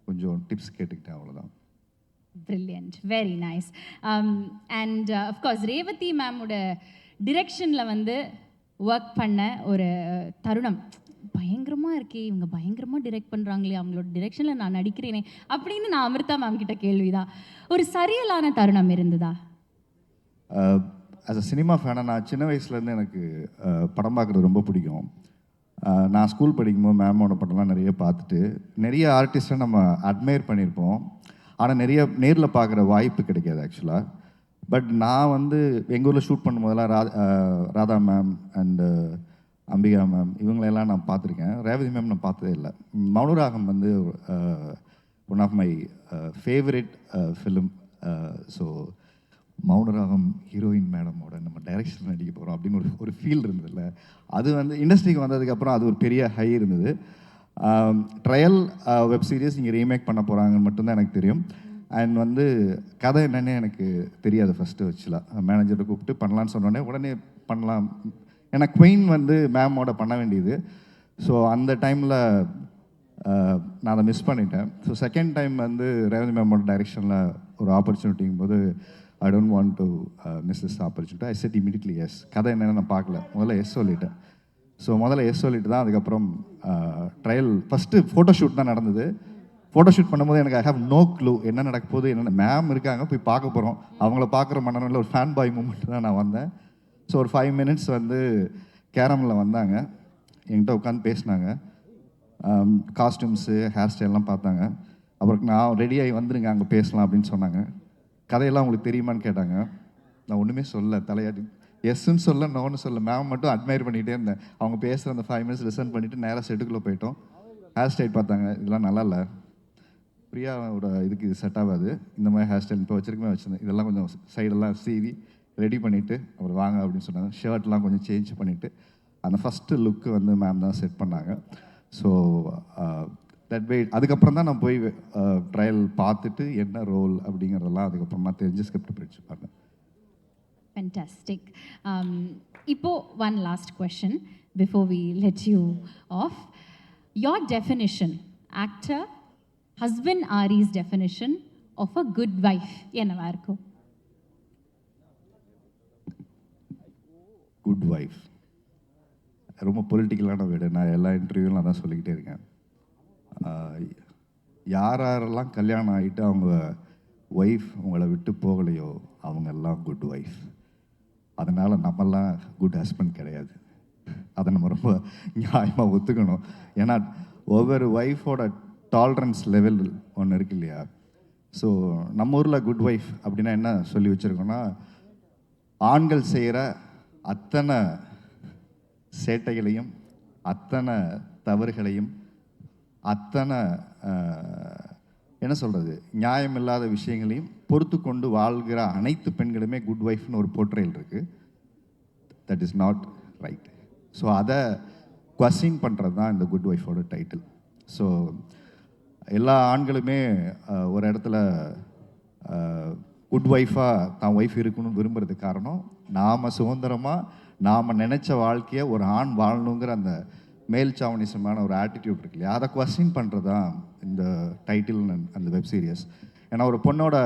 கொஞ்சம் டிப்ஸ் கேட்டுக்கிட்டேன், அவ்வளோதான். Brilliant, very nice. And of course Revathi மேமோட டிரெக்ஷனில் வந்து ஒர்க் பண்ண ஒரு தருணம் பயங்கரமாக இருக்கே, இவங்க பயங்கரமாக டிரெக்ட் பண்ணுறாங்களே, அவங்களோட டிரெக்ஷனில் நான் நடிக்கிறேனே அப்படின்னு நான் அமிர்தா மேம் கிட்ட கேள்விதான். ஒரு சரியலான தருணம் இருந்ததா? ஆஸ் அ சினிமா ஃபேனாக நான் சின்ன வயசுலேருந்து எனக்கு படம் பார்க்குறது ரொம்ப பிடிக்கும். நான் ஸ்கூல் படிக்கும்போது மேமோட படம்லாம் நிறைய பார்த்துட்டு நிறைய ஆர்டிஸ்ட்டை நம்ம அட்மையர் பண்ணியிருப்போம். ஆனால் நிறைய நேரில் பார்க்குற வாய்ப்பு கிடைக்காது ஆக்சுவலாக. பட் நான் வந்து எங்கள் ஊரில் ஷூட் பண்ணும்போதெல்லாம் Radha ma'am and Ambika ma'am இவங்களெல்லாம் நான் பார்த்துருக்கேன். ரேவதி மேம் நான் பார்த்ததே இல்லை. மௌனராகம் வந்து one of my favourite film. So Mounaragam heroine மேடமோட நம்ம டைரக்ஷன் நடிக்க போகிறோம் அப்படின்னு ஒரு ஃபீல் இருந்ததில்ல. அது வந்து இண்டஸ்ட்ரிக்கு வந்ததுக்கப்புறம் அது ஒரு பெரிய ஹை இருந்தது. ட்ரையல் வெப் சீரிஸ் இங்கே ரீமேக் பண்ண போகிறாங்கன்னு மட்டும்தான் எனக்கு தெரியும். அண்ட் வந்து கதை என்னென்னு எனக்கு தெரியாது ஃபஸ்ட்டு வச்சுலாம். மேனேஜரை கூப்பிட்டு பண்ணலான்னு சொன்னோடனே உடனே பண்ணலாம். ஏன்னா குயின் வந்து மேமோட பண்ண வேண்டியது. ஸோ அந்த டைமில் நான் அதை மிஸ் பண்ணிட்டேன். ஸோ செகண்ட் டைம் வந்து ரேவதி மேமோட டைரெக்ஷனில் ஒரு ஆப்பர்ச்சுனிட்டிங்கும் போது I don't want to miss this opportunity. I said immediately yes. கதை என்னென்னு நான் பார்க்கல, முதல்ல எஸ் சொல்லிட்டேன். ஸோ முதல்ல எஸ் சொல்லிட்டு தான் அதுக்கப்புறம் ட்ரையல் ஃபஸ்ட்டு ஃபோட்டோஷூட் தான் நடந்தது. ஃபோட்டோஷூட் பண்ணும்போது எனக்கு ஐ ஹேவ் நோ க்ளூ என்ன நடக்க போகுது, என்னென்ன மேம் இருக்காங்க போய் பார்க்க போகிறோம், அவங்கள பார்க்குற மனநிலையில் ஒரு ஃபேன் பாய் மூமெண்ட் தான் நான் வந்தேன். ஸோ ஒரு 5 minutes வந்து கேரமில் வந்தாங்க, என்கிட்ட உட்காந்து பேசினாங்க, காஸ்டியூம்ஸு ஹேர் ஸ்டைல்லாம் பார்த்தாங்க. அப்புறம் நான் ரெடியாகி வந்துடுங்க அங்கே பேசலாம் அப்படின்னு சொன்னாங்க. கதையெல்லாம் உங்களுக்கு தெரியுமான்னு கேட்டாங்க. நான் ஒன்றுமே சொல்ல, தலையாட்டி எஸ்ன்னு சொல்ல நோன்னு சொல்ல, மேம் மட்டும் அட்மையர் பண்ணிகிட்டே இருந்தேன். அவங்க பேசுகிற அந்த 5 minutes லிசன் பண்ணிவிட்டு நேராக செட்டுக்குள்ளே போயிட்டோம். ஹேர் ஸ்டைல் பார்த்தாங்க, இதெல்லாம் நல்லா இல்லை, பிரியாவோட இதுக்கு இது செட் ஆகாது, இந்த மாதிரி ஹேர் ஸ்டைல் இப்போ வச்சிருக்கமே வச்சுருந்தேன், இதெல்லாம் கொஞ்சம் சைடெல்லாம் சீவி ரெடி பண்ணிவிட்டு அப்புறம் வாங்க அப்படின்னு சொன்னாங்க. ஷர்ட்லாம் கொஞ்சம் சேஞ்ச் பண்ணிவிட்டு அந்த ஃபஸ்ட்டு லுக்கு வந்து மேம் தான் செட் பண்ணாங்க. ஸோ தட் வே அதுக்கப்புறம் தான் நான் போய் ட்ரையல் பார்த்துட்டு என்ன ரோல் அப்படிங்கிறதெல்லாம் அதுக்கப்புறமா தெரிஞ்சு ஸ்கிரிப்ட் படிச்சு பார்த்தேன். ஃபென்டாஸ்டிக். இப்போ one last question before we let you off. Your definition, actor husband or his definition of a good wife என்னவா இருக்கும்? குட் வைஃப் ரொம்ப பொலிட்டிக்கலான வீடு. நான் எல்லா இன்டர்வியூலாம் தான் சொல்லிக்கிட்டே இருக்கேன். யாரெல்லாம் கல்யாணம் ஆகிட்டு அவங்க ஒய்ஃப் உங்களை விட்டு போகலையோ அவங்கெல்லாம் குட் ஒய்ஃப். அதனால் நம்மெல்லாம் குட் ஹஸ்பண்ட் கிடையாது. அதை நம்ம ரொம்ப நியாயமாக ஒத்துக்கணும். ஏன்னா ஒவ்வொரு ஒய்ஃபோட டாலரன்ஸ் லெவல் ஒன்று இருக்கு இல்லையா? ஸோ நம்ம ஊரில் குட் ஒய்ஃப் அப்படின்னா என்ன சொல்லி வச்சுருக்கோன்னா, ஆண்கள் செய்கிற அத்தனை சேட்டைகளையும் அத்தனை தவறுகளையும் அத்தனை என்ன சொல்கிறது நியாயமில்லாத விஷயங்களையும் பொறுத்து கொண்டு வாழ்கிற அனைத்து பெண்களுமே குட் ஒய்ஃப்னு ஒரு போர்ட்ரேல் இருக்குது. That is not right. So அதை கொஸ்டின் பண்ணுறது தான் இந்த குட் ஒய்ஃபோட டைட்டில். ஸோ எல்லா ஆண்களுமே ஒரு இடத்துல குட் ஒய்ஃபாக தான் ஒய்ஃப் இருக்கணும்னு விரும்புறதுக்கு காரணம், நாம் சுதந்திரமாக நாம் நினச்ச வாழ்க்கையை ஒரு ஆண் வாழணுங்கிற அந்த மேல் சாவனிசமான ஒரு ஆட்டிடியூட் இருக்கு இல்லையா, அதை கொஸ்டின் பண்ணுறது தான் இந்த டைட்டில் அந்த வெப் சீரியஸ். ஏன்னா ஒரு பொண்ணோட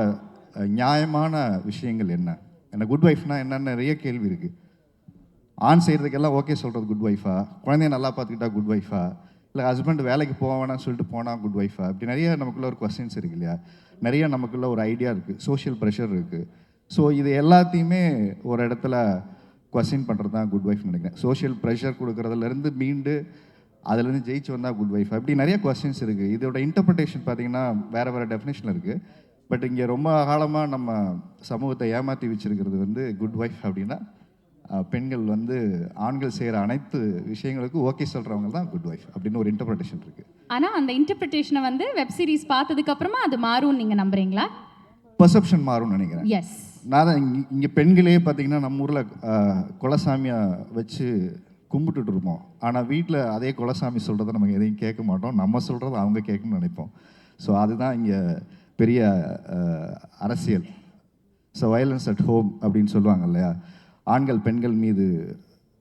நியாயமான விஷயங்கள் என்ன, ஏன்னா குட் ஒய்ஃப்னா என்னென்ன நிறைய கேள்வி இருக்குது. ஆண் செய்கிறதுக்கெல்லாம் ஓகே சொல்கிறது குட் ஒய்ஃபா, குழந்தைய நல்லா பார்த்துக்கிட்டா குட் ஒய்ஃபா, இல்லை ஹஸ்பண்ட் வேலைக்கு போவேணான்னு சொல்லிட்டு போனால் குட் ஒய்ஃபா, இப்படி நிறைய நமக்குள்ள ஒரு கொஸ்டின்ஸ் இருக்கு இல்லையா, நிறைய நமக்குள்ள ஒரு ஐடியா இருக்குது, சோஷியல் ப்ரெஷர் இருக்குது. ஸோ இது எல்லாத்தையுமே ஒரு இடத்துல கொஸ்டின் பண்ணுறது தான் குட் ஒய்ஃப்னு நினைக்கிறேன். சோஷியல் ப்ரெஷர் கொடுக்குறதுலேருந்து மீண்டு அதுலேருந்து ஜெயிச்சு வந்தால் குட் ஒய்ஃப், அப்படி நிறைய கொஸ்டின்ஸ் இருக்குது. இதோட இன்டர்பிரிட்டேஷன் பார்த்திங்கன்னா வேறு வேறு டெஃபினேஷன் இருக்குது. பட் இங்கே ரொம்ப காலமாக நம்ம சமூகத்தை ஏமாற்றி வச்சுருக்கிறது வந்து குட் ஒய்ஃப் அப்படின்னா பெண்கள் வந்து ஆண்கள் செய்கிற அனைத்து விஷயங்களுக்கும் ஓகே சொல்கிறவங்க தான் குட் ஒய்ஃப் அப்படின்னு ஒரு இன்டர்பிரிட்டேஷன் இருக்குது. ஆனால் அந்த இன்டர்பிரிட்டேஷனை வந்து வெப் சீரிஸ் பார்த்ததுக்கப்புறமா அது மாறும்னு நீங்கள் நம்புறீங்களா? பர்செப்ஷன் மாறும்னு நினைக்கிறேன். எஸ். நான் தான் இங்கே பெண்களே பார்த்தீங்கன்னா நம்ம ஊரில் குலசாமியை வச்சு கும்பிட்டுட்டு இருப்போம். ஆனால் வீட்டில் அதே குலசாமி சொல்கிறத நம்ம எதையும் கேட்க மாட்டோம், நம்ம சொல்கிறத அவங்க கேட்கணும்னு நினைப்போம். ஸோ அதுதான் இங்கே பெரிய அரசியல். ஸோ வயலன்ஸ் அட் ஹோம் அப்படின்னு சொல்லுவாங்க இல்லையா, ஆண்கள் பெண்கள் மீது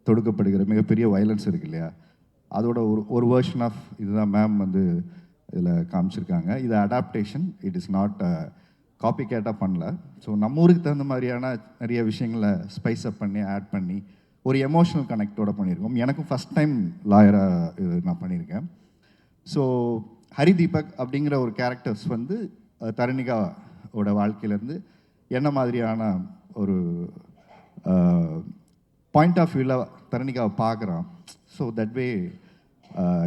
தொடுக்கப்படுகிற மிகப்பெரிய வயலன்ஸ் இருக்கு இல்லையா, அதோட ஒரு வேர்ஷன் ஆஃப் இதுதான் மேம் வந்து இதில் காமிச்சிருக்காங்க. இது adaptation, it is not copy கேட்டால் பண்ணல. ஸோ நம்ம ஊருக்கு தகுந்த மாதிரியான நிறைய விஷயங்களை ஸ்பைஸ் அப் பண்ணி ஆட் பண்ணி ஒரு எமோஷனல் கனெக்டோட பண்ணியிருக்கோம். எனக்கும் ஃபஸ்ட் டைம் லாயராக இது நான் பண்ணியிருக்கேன். ஸோ ஹரி தீபக் அப்படிங்கிற ஒரு கேரக்டர்ஸ் வந்து தரணிகாவோட வாழ்க்கையிலேருந்து என்ன மாதிரியான ஒரு பாயிண்ட் ஆஃப் வியூவில் தரணிகாவை பார்க்குறான். ஸோ தட் வே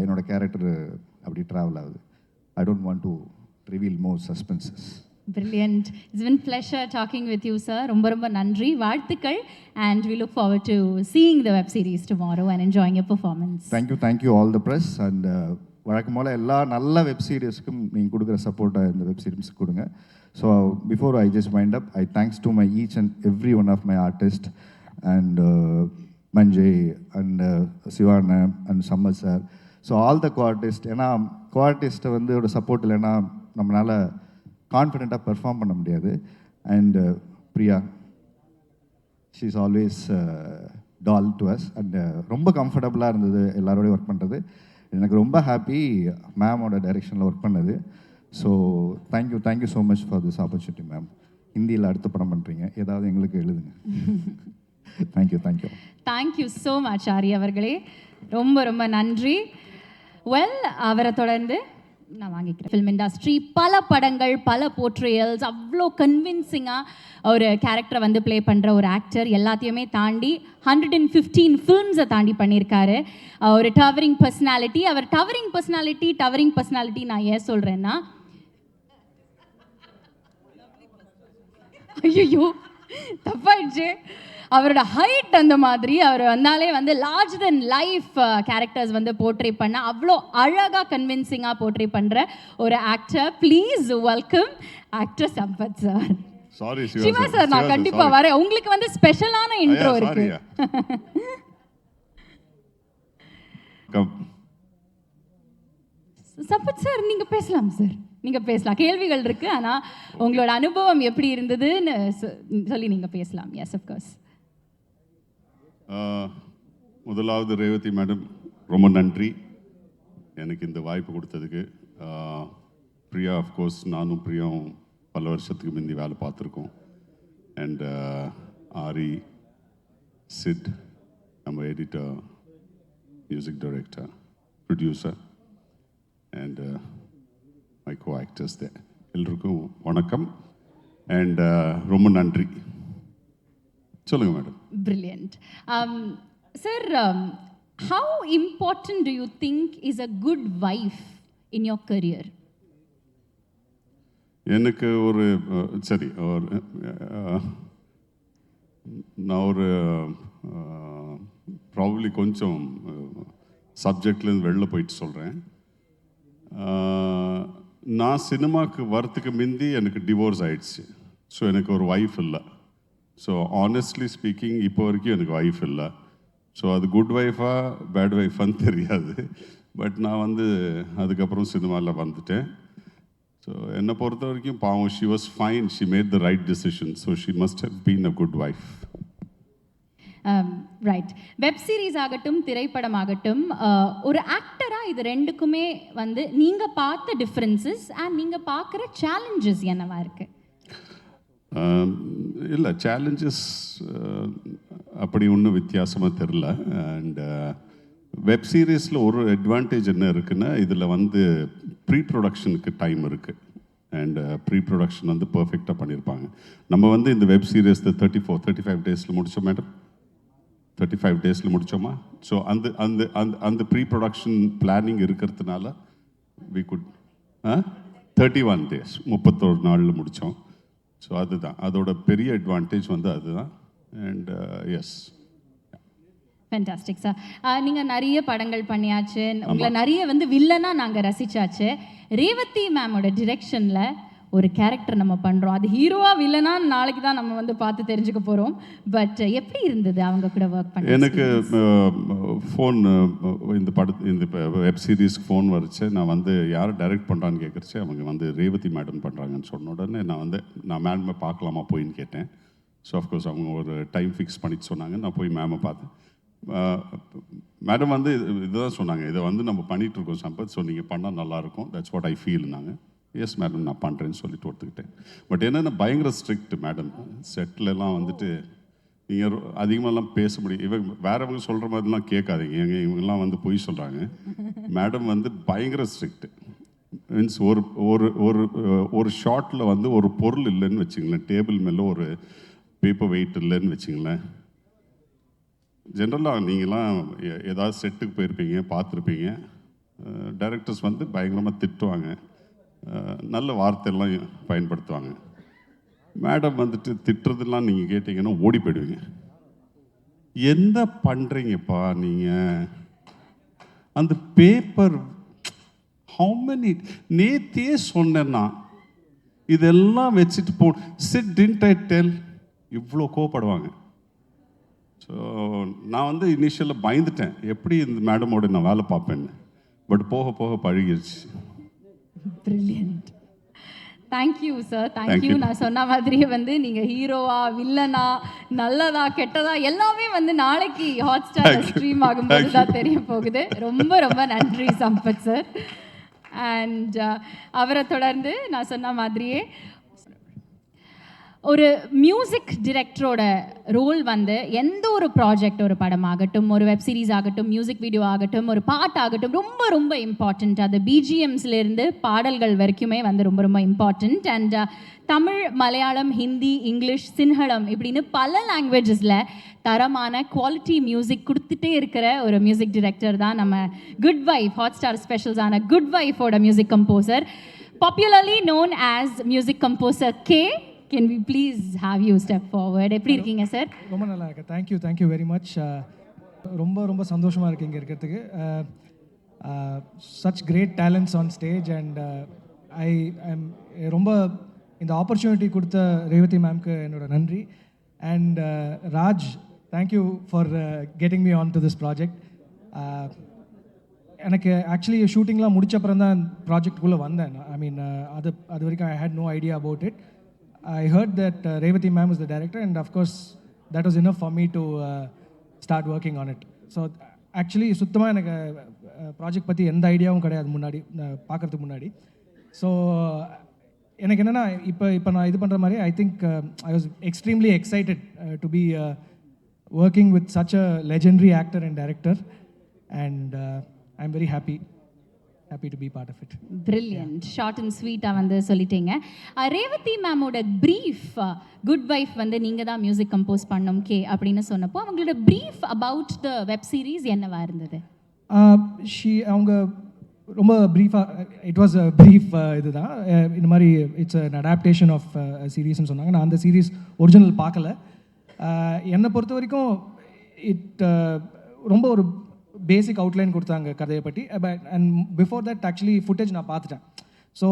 என்னோட கேரக்டர் அப்படி ட்ராவல் ஆகுது. ஐ don't want to reveal more சஸ்பென்சஸ். Brilliant. It's been pleasure talking with you, sir. ரொம்ப ரொம்ப நன்றி, வாழ்த்துக்கள். And we look forward to seeing the web series tomorrow and enjoying your performance. Thank you all the press. And வழக்கம் போல் எல்லா நல்ல வெப் சீரிஸ்க்கும் நீங்கள் கொடுக்குற சப்போர்ட்டை இந்த வெப் சீரிஸ்க்கு கொடுங்க. So before I just wind up, I thanks to my each and every one of my artist and Manjay and Sivana and Sammath sir. So all the coartist, ஏன்னா கோஆர்டிஸ்ட்டை வந்து ஒரு சப்போர்ட் இல்லைன்னா நம்மளால் கான்ஃபிடெண்ட்டாக பெர்ஃபார்ம் பண்ண முடியாது. And Priya, she is always tall to us. And ரொம்ப கம்ஃபர்டபுளாக இருந்தது எல்லாரோடையும் ஒர்க் பண்ணுறது. எனக்கு ரொம்ப ஹாப்பி மேமோட டைரெக்ஷனில் ஒர்க் பண்ணது. So thank you so much for this opportunity ma'am. ஹிந்தியில் அடுத்த படம் பண்ணுறீங்க, ஏதாவது எங்களுக்கு எழுதுங்க. தேங்க்யூ. தேங்க்யூ ஸோ மச் ஆரி அவர்களே, ரொம்ப ரொம்ப நன்றி. வெல், அவரை தொடர்ந்து நான் வாங்கிக்கிறேன். ஃபிலிம் இண்டஸ்ட்ரி பல படங்கள், பல போர்ட்ரேயல்ஸ், அவ்வளோ கன்வின்சிங்காக ஒரு கேரக்டரை வந்து ப்ளே பண்ணுற ஒரு ஆக்டர், எல்லாத்தையுமே தாண்டி 115 ஃபில்ம்ஸை தாண்டி பண்ணியிருக்காரு. ஒரு டவரிங் பர்சனாலிட்டி. அவர் டவரிங் பர்சனாலிட்டி நான் ஏன் சொல்கிறேன்னா, ஐயோ தப்பாயிடுச்சு, அவரோட ஹைட் அந்த மாதிரி அவர் வந்தாலே வந்து லார்ஜ் தென் லைஃப் கேரக்டர்ஸ் வந்து போர்ட்ரே பண்ண அவ்வளோ அழகாக கன்வின்சிங்காக போர்ட்ரே பண்ணுற ஒரு actor. Please welcome actor Sampath sir. Sorry Siva sir, நான் கண்டிப்பா வரேன். உங்களுக்கு வந்து ஸ்பெஷலான இன்ட்ரோ இருக்கு. சம்பத் சார், நீங்க பேசலாம் சார், நீங்க பேசலாம். கேள்விகள் இருக்கு, ஆனா உங்களோட அனுபவம் எப்படி இருந்ததுன்னு சொல்லி நீங்க பேசலாம். Yes, of course. முதலாவது ரேவதி மேடம், ரொம்ப நன்றி எனக்கு இந்த வாய்ப்பு கொடுத்ததுக்கு. பிரியா அஃப்கோர்ஸ் நானும் பிரியாவும் பல வருஷத்துக்கு முந்தி வேலை பார்த்துருக்கோம். அண்ட் ஆரி, சிட், நம்ம editor, music director, producer and my co actors தே எல்லோருக்கும் வணக்கம் அண்ட் ரொம்ப நன்றி. சொல்லுங்கள் madam. Brilliant. Sir, how important do you think is a good wife in your career? எனக்கு ஒரு சரி நான் ஒரு ப்ராபப்ளி கொஞ்சம் சப்ஜெக்ட்லேருந்து வெளில போயிட்டு சொல்கிறேன். நான் சினிமாவுக்கு வரத்துக்கு முந்தி எனக்கு டிவோர்ஸ் ஆயிடுச்சு. ஸோ எனக்கு ஒரு ஒய்ஃப் இல்லை. ஸோ ஆனஸ்ட்லி ஸ்பீக்கிங் இப்போ வரைக்கும் எனக்கு ஒய்ஃப் இல்லை. ஸோ அது குட் ஒய்ஃபா பேட் ஒய்ஃபான்னு தெரியாது. பட் நான் வந்து அதுக்கப்புறம் சினிமாவில் வந்துட்டேன். ஸோ என்னை பொறுத்த வரைக்கும் பாவம், she was fine, she made the right decision. So she must have been a good wife. Right. Web series ஆகட்டும், திரைப்படம் ஆகட்டும், ஒரு ஆக்டராக இது ரெண்டுக்குமே வந்து நீங்கள் பார்த்த டிஃப்ரென்சஸ் அண்ட் நீங்கள் பார்க்குற சேலஞ்சஸ் என்னவா இருக்குது? இல்லை, சேலஞ்சஸ் அப்படி ஒன்றும் வித்தியாசமாக தெரில. அண்ட் வெப் சீரிஸில் ஒரு அட்வான்டேஜ் என்ன இருக்குன்னா, இதில் வந்து ப்ரீ ப்ரொடக்ஷனுக்கு டைம் இருக்குது. அண்ட் ப்ரீ ப்ரொடக்ஷன் வந்து பர்ஃபெக்டாக பண்ணியிருப்பாங்க. நம்ம வந்து இந்த வெப் சீரிஸ் 35 டேஸில் முடித்தோம் மேடம். 35 டேஸில் முடித்தோமா? ஸோ அந்த அந்த அந்த அந்த ப்ரீ ப்ரொடக்ஷன் பிளானிங் இருக்கிறதுனால வி குட் 31 டேஸ் 31 நாளில் முடித்தோம். ஸோ அதுதான் அதோட பெரிய அட்வான்டேஜ் வந்து அதுதான். And yes, fantastic sir. நீங்கள் நிறைய படங்கள் பண்ணியாச்சு, உங்களை நிறைய வந்து வில்லனா நாங்கள் ரசிச்சாச்சு. ரேவதி மேமோட டிரெக்ஷனில் ஒரு கேரக்டர் நம்ம பண்ணுறோம். அது ஹீரோவா வில்லனா நாளைக்கு தான் நம்ம வந்து பார்த்து தெரிஞ்சுக்க போகிறோம். பட் எப்படி இருந்தது அவங்க கூட ஒர்க் பண்ண? எனக்கு ஃபோன் இந்த வெப் சீரிஸ்க்கு ஃபோன் வரைச்சு. நான் வந்து யார் டைரக்ட் பண்ணுறான்னு கேட்குறச்சு, அவங்க வந்து ரேவதி மேடம் பண்ணுறாங்கன்னு சொன்ன உடனே நான் மேடமை பார்க்கலாமா போயின்னு கேட்டேன். ஸோ அஃப்கோர்ஸ் அவங்க ஒரு டைம் ஃபிக்ஸ் பண்ணிட்டு சொன்னாங்க. நான் போய் மேமை பார்த்தேன். மேடம் வந்து இதுதான் சொன்னாங்க, இதை வந்து நம்ம பண்ணிகிட்ருக்கோம் சம்பத், ஸோ நீங்கள் பண்ணால் நல்லாயிருக்கும், தட்ஸ் வாட் ஐ ஃபீல்னாங்க. எஸ் மேடம் நான் பண்ணுறேன்னு சொல்லிட்டு ஒத்துக்கிட்டேன். பட் என்னென்ன பயங்கர ஸ்ட்ரிக்ட் மேடம். செட்டிலெலாம் வந்துட்டு நீங்கள் அதிகமாகலாம் பேச முடியும். இவங்க வேறவங்க சொல்கிற மாதிரிலாம் கேட்காதீங்க, இவங்கெல்லாம் வந்து பொய் சொல்கிறாங்க. மேடம் வந்து பயங்கர ஸ்ட்ரிக்ட். மீன்ஸ் ஒரு ஒரு ஒரு ஒரு ஷார்ட்டில் வந்து ஒரு பொருள் இல்லைன்னு வச்சுங்களேன், டேபிள் மேலே ஒரு பேப்பர் வெயிட் இல்லைன்னு வச்சுங்களேன். ஜென்ரலாக நீங்களாம் ஏதாவது செட்டுக்கு போயிருப்பீங்க, பார்த்துருப்பீங்க. டைரக்டர்ஸ் வந்து பயங்கரமாக திட்டுவாங்க, நல்ல வார்த்தையெல்லாம் பயன்படுத்துவாங்க. மேடம் வந்துட்டு திட்டுறதெல்லாம் நீங்கள் கேட்டிங்கன்னா ஓடி போயிடுவீங்க. என்ன பண்ணுறீங்கப்பா நீங்கள்? அந்த பேப்பர் ஹவு மெனி நேத்தே சொன்னேன்னா இதெல்லாம் வச்சுட்டு போ சிட் டின்ட் ஐ டெல், இவ்வளோ கோவப்படுவாங்க. ஸோ நான் வந்து இனிஷியலில் பயந்துட்டேன், எப்படி இந்த மேடமோட நான் வேலை பார்ப்பேன்னு. பட் போக போக பழகிடுச்சு. பிரில்லியன்ட். Thank you sir, thank you. நான் சொன்ன மாதிரியே வந்து நீங்கள் ஹீரோவா வில்லனா நல்லதா கெட்டதா எல்லாமே வந்து நாளைக்கு ஹாட் ஸ்டார் ஸ்ட்ரீம் ஆகும்போது தான் தெரிய போகுது. ரொம்ப ரொம்ப நன்றி சம்பத் சார். அண்ட் அவரை தொடர்ந்து நான் சொன்ன மாதிரியே ஒரு மியூசிக் டிரெக்டரோட ரோல் வந்து எந்த ஒரு ப்ராஜெக்ட், ஒரு படமாகட்டும், ஒரு வெப் சீரிஸ் ஆகட்டும், மியூசிக் வீடியோ ஆகட்டும், ஒரு பாட்டாகட்டும், ரொம்ப ரொம்ப இம்பார்ட்டண்ட். அது பிஜிஎம்ஸ்லேருந்து பாடல்கள் வரைக்குமே வந்து ரொம்ப ரொம்ப important. And Tamil, Malayalam, Hindi, English, Sinhala இப்படின்னு பல லாங்குவேஜஸில் தரமான குவாலிட்டி மியூசிக் கொடுத்துட்டே இருக்கிற ஒரு மியூசிக் டிரெக்டர் தான் நம்ம குட் வைஃப், ஹாட் ஸ்டார் ஸ்பெஷல்ஸான குட் வைஃபோட music composer, popularly known as music composer K. Can we please have you step forward? எப்படி இருக்கீங்க சார்? ரொம்ப நல்லா இருக்கு. Thank you very much. ரொம்ப ரொம்ப சந்தோஷமாக இருக்கு இங்கே இருக்கிறதுக்கு. Such great talents on stage. And I'm ரொம்ப இந்த ஆப்பர்ச்சுனிட்டி கொடுத்த ரேவதி மேம்க்கு என்னோட நன்றி. And Raj, thank you for getting me on to this project. எனக்கு ஆக்சுவலி ஷூட்டிங்லாம் முடிச்சப்பறம் தான் ப்ராஜெக்டுக்குள்ளே வந்தேன். ஐ மீன் அது வரைக்கும் I had no idea about it. I heard that Revati ma'am was the director, and of course that was enough for me to start working on it. So actually சுத்தமாக எனக்கு ப்ராஜெக்ட் பற்றி எந்த ஐடியாவும் கிடையாது முன்னாடி பார்க்குறதுக்கு முன்னாடி. ஸோ எனக்கு என்னென்னா இப்போ நான் இது பண்ணுற மாதிரி I think I was extremely excited to be working with such a legendary actor and director and I am very happy to be part of it. Brilliant, short and ஸ்வீட்டாக வந்து சொல்லிட்டீங்க. ரேவதி மேமோட ப்ரீஃப் குட் வைஃப் வந்து நீங்கள் தான் மியூசிக் கம்போஸ் பண்ணோம் கே அப்படின்னு சொன்னப்போ அவங்களோட brief about the web series என்னவா இருந்தது? அவங்க ரொம்ப ப்ரீஃபாக இட் வாஸ் அ ப்ரீஃப் இதுதான் இந்த மாதிரி இட்ஸ் அன் அடாப்டேஷன் ஆஃப் சீரீஸ்ன்னு சொன்னாங்க. நான் அந்த சீரீஸ் ஒரிஜினல் பார்க்கல. என்னை பொறுத்த வரைக்கும் ரொம்ப ஒரு பேசிக் அவுட்லைன் கொடுத்தாங்க கதையை பற்றி. And before that actually footage நான் பார்த்துட்டேன். ஸோ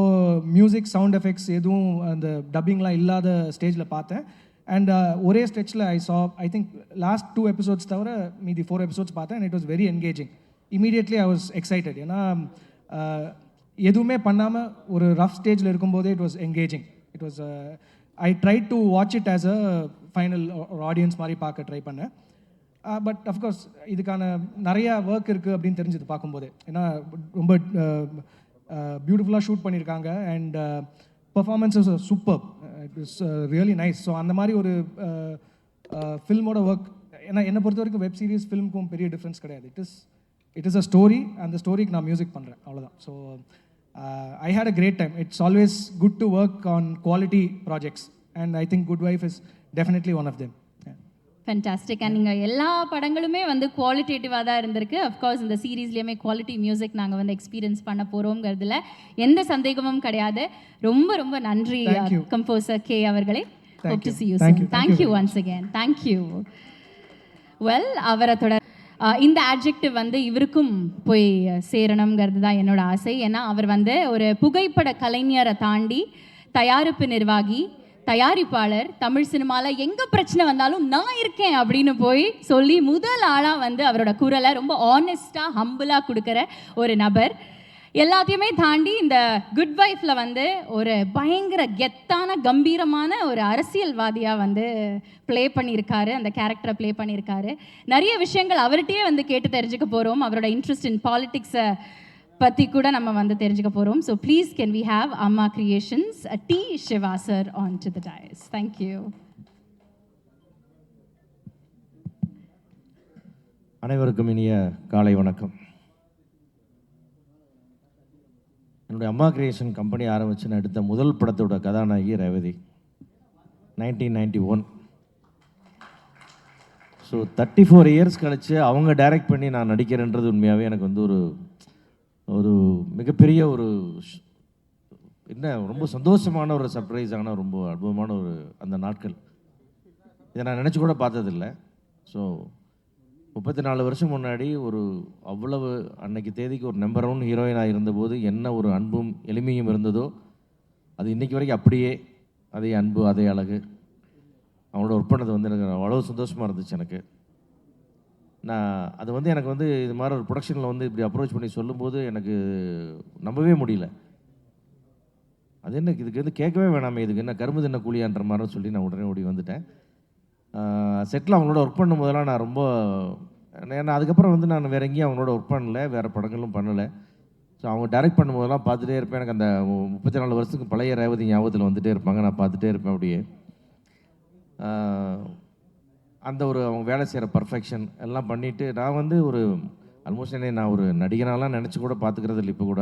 மியூசிக் சவுண்ட் எஃபெக்ட்ஸ் எதுவும் அந்த டப்பிங்லாம் இல்லாத ஸ்டேஜில் பார்த்தேன். அண்ட் ஒரே ஸ்ட்ரெச்சில் ஐ திங்க் லாஸ்ட் 2 எபிசோட்ஸ் தவிர மீதி 4 எபிசோட்ஸ் பார்த்தேன். And it was very engaging. Immediately I was excited. ஏன்னா எதுவுமே பண்ணாமல் ஒரு ரஃப் ஸ்டேஜில் இருக்கும்போதே it was engaging. It was I try to watch it as a final audience மாதிரி பார்க்க ட்ரை பண்ணேன். பட் அஃப்கோர்ஸ் இதுக்கான நிறையா ஒர்க் இருக்குது அப்படின்னு தெரிஞ்சது பார்க்கும்போதே. ஏன்னா ரொம்ப பியூட்டிஃபுல்லாக ஷூட் பண்ணியிருக்காங்க and performances super. It is really nice. So அந்த மாதிரி ஒரு ஃபில்மோட ஒர்க் ஏன்னா என்னை பொறுத்த வரைக்கும் வெப் சீரிஸ் ஃபில்முக்கும் பெரிய டிஃப்ரென்ஸ் கிடையாது. It is a story. அந்த ஸ்டோரிக்கு நான் மியூசிக் பண்ணுறேன், அவ்வளோதான். So I had a great time. It's always good to work on quality projects and I think good wife is definitely one of them. Fantastic. And நீங்கள் எல்லா படங்களுமே வந்து குவாலிட்டேட்டிவாக தான் இருந்திருக்கு. அஃப்கோர்ஸ் இந்த சீரீஸ்லேயுமே குவாலிட்டி மியூசிக் நாங்கள் வந்து எக்ஸ்பீரியன்ஸ் பண்ண போகிறோங்கிறதுல எந்த சந்தேகமும் கிடையாது. ரொம்ப ரொம்ப நன்றி கம்போசர் கே அவர்களே. Hope to see you soon. Thank you once again. Thank you. Well, அவரை தொடர் இந்த ஆட்ஜெக்டிவ் வந்து இவருக்கும் போய் சேரணுங்கிறது தான் என்னோட ஆசை. ஏன்னா அவர் வந்து ஒரு புகைப்பட கலைஞரை தாண்டி தயாரிப்பு நிர்வாகி, தயாரிப்பாளர், தமிழ் சினிமாவில் எங்கே பிரச்சனை வந்தாலும் நான் இருக்கேன் அப்படின்னு போய் சொல்லி முதல் ஆளாக வந்து அவரோட குரலை ரொம்ப ஆனஸ்டாக ஹம்பிளாக கொடுக்குற ஒரு நபர். எல்லாத்தையுமே தாண்டி இந்த குட் வைஃப்பில் வந்து ஒரு பயங்கர கெத்தான கம்பீரமான ஒரு அரசியல்வாதியாக வந்து ப்ளே பண்ணியிருக்காரு, அந்த கேரக்டரை ப்ளே பண்ணியிருக்காரு. நிறைய விஷயங்கள் அவர்கிட்டயே வந்து கேட்டு தெரிஞ்சுக்க போகிறோம். அவரோட இன்ட்ரெஸ்ட் இன் பாலிட்டிக்ஸை பற்றி கூட நம்ம வந்து தெரிஞ்சுக்க போகிறோம். So please can we have Amma Creations T Siva sir on to the dais. Thank you. அனைவருக்கும் இனிய காலை வணக்கம். என்னுடைய அம்மா கிரியேஷன் கம்பெனி ஆரம்பித்து நான் எடுத்த முதல் படத்தோட கதாநாயகி ரேவதி. 1991. ஸோ 34 இயர்ஸ் கழித்து அவங்க டைரக்ட் பண்ணி நான் நடிக்கிறேன்றது உண்மையாகவே எனக்கு வந்து ஒரு மிகப்பெரிய ஒரு என்ன ரொம்ப சந்தோஷமான ஒரு சர்ப்ரைஸான ரொம்ப அற்புதமான ஒரு அந்த நாட்கள். இதை நான் நினச்சி கூட பார்த்ததில்லை. ஸோ 34 வருஷம் முன்னாடி ஒரு அவ்வளவு அன்னைக்கு தேதிக்கு ஒரு நம்பர் 1 ஹீரோயினாக இருந்தபோது என்ன ஒரு அன்பும் எளிமையும் இருந்ததோ அது இன்றைக்கி வரைக்கும் அப்படியே அதே அன்பு அதே அழகு. அவங்களோட ஒர்க் பண்ணது வந்து எனக்கு அவ்வளோ சந்தோஷமாக இருந்துச்சு. எனக்கு அது வந்து எனக்கு வந்து இது மாதிரி ஒரு ப்ரொடக்ஷனில் வந்து இப்படி அப்ரோச் பண்ணி சொல்லும்போது எனக்கு நம்பவே முடியல. அது என்ன இதுக்கு வந்து கேட்கவே வேணாமே, இதுக்கு என்ன கரும்பு தின்ன கூலியான்ற மாதிரி சொல்லி நான் உடனே ஓடி வந்துட்டேன். செட்டில் அவங்களோட ஒர்க் பண்ணும் போதெல்லாம் நான் ரொம்ப ஏன்னா அதுக்கப்புறம் வந்து நான் வேறு எங்கேயும் அவங்களோட ஒர்க் பண்ணலை, வேறு படங்களும் பண்ணலை. ஸோ அவங்க டைரக்ட் பண்ணும்போதெல்லாம் பார்த்துட்டே இருப்பேன். எனக்கு அந்த 34 வருஷத்துக்கு பழைய ரேவதி ஞாபகத்தில் வந்துகிட்டே இருப்பாங்க. நான் பார்த்துட்டே இருப்பேன் அப்படியே. அந்த ஒரு அவங்க வேலை செய்கிற பர்ஃபெக்ஷன் எல்லாம் பண்ணிவிட்டு நான் வந்து ஒரு ஆல்மோஸ்ட் நான் ஒரு நடிகனாலாம் நினச்சி கூட பார்த்துக்கிறது இல்லை. இப்போ கூட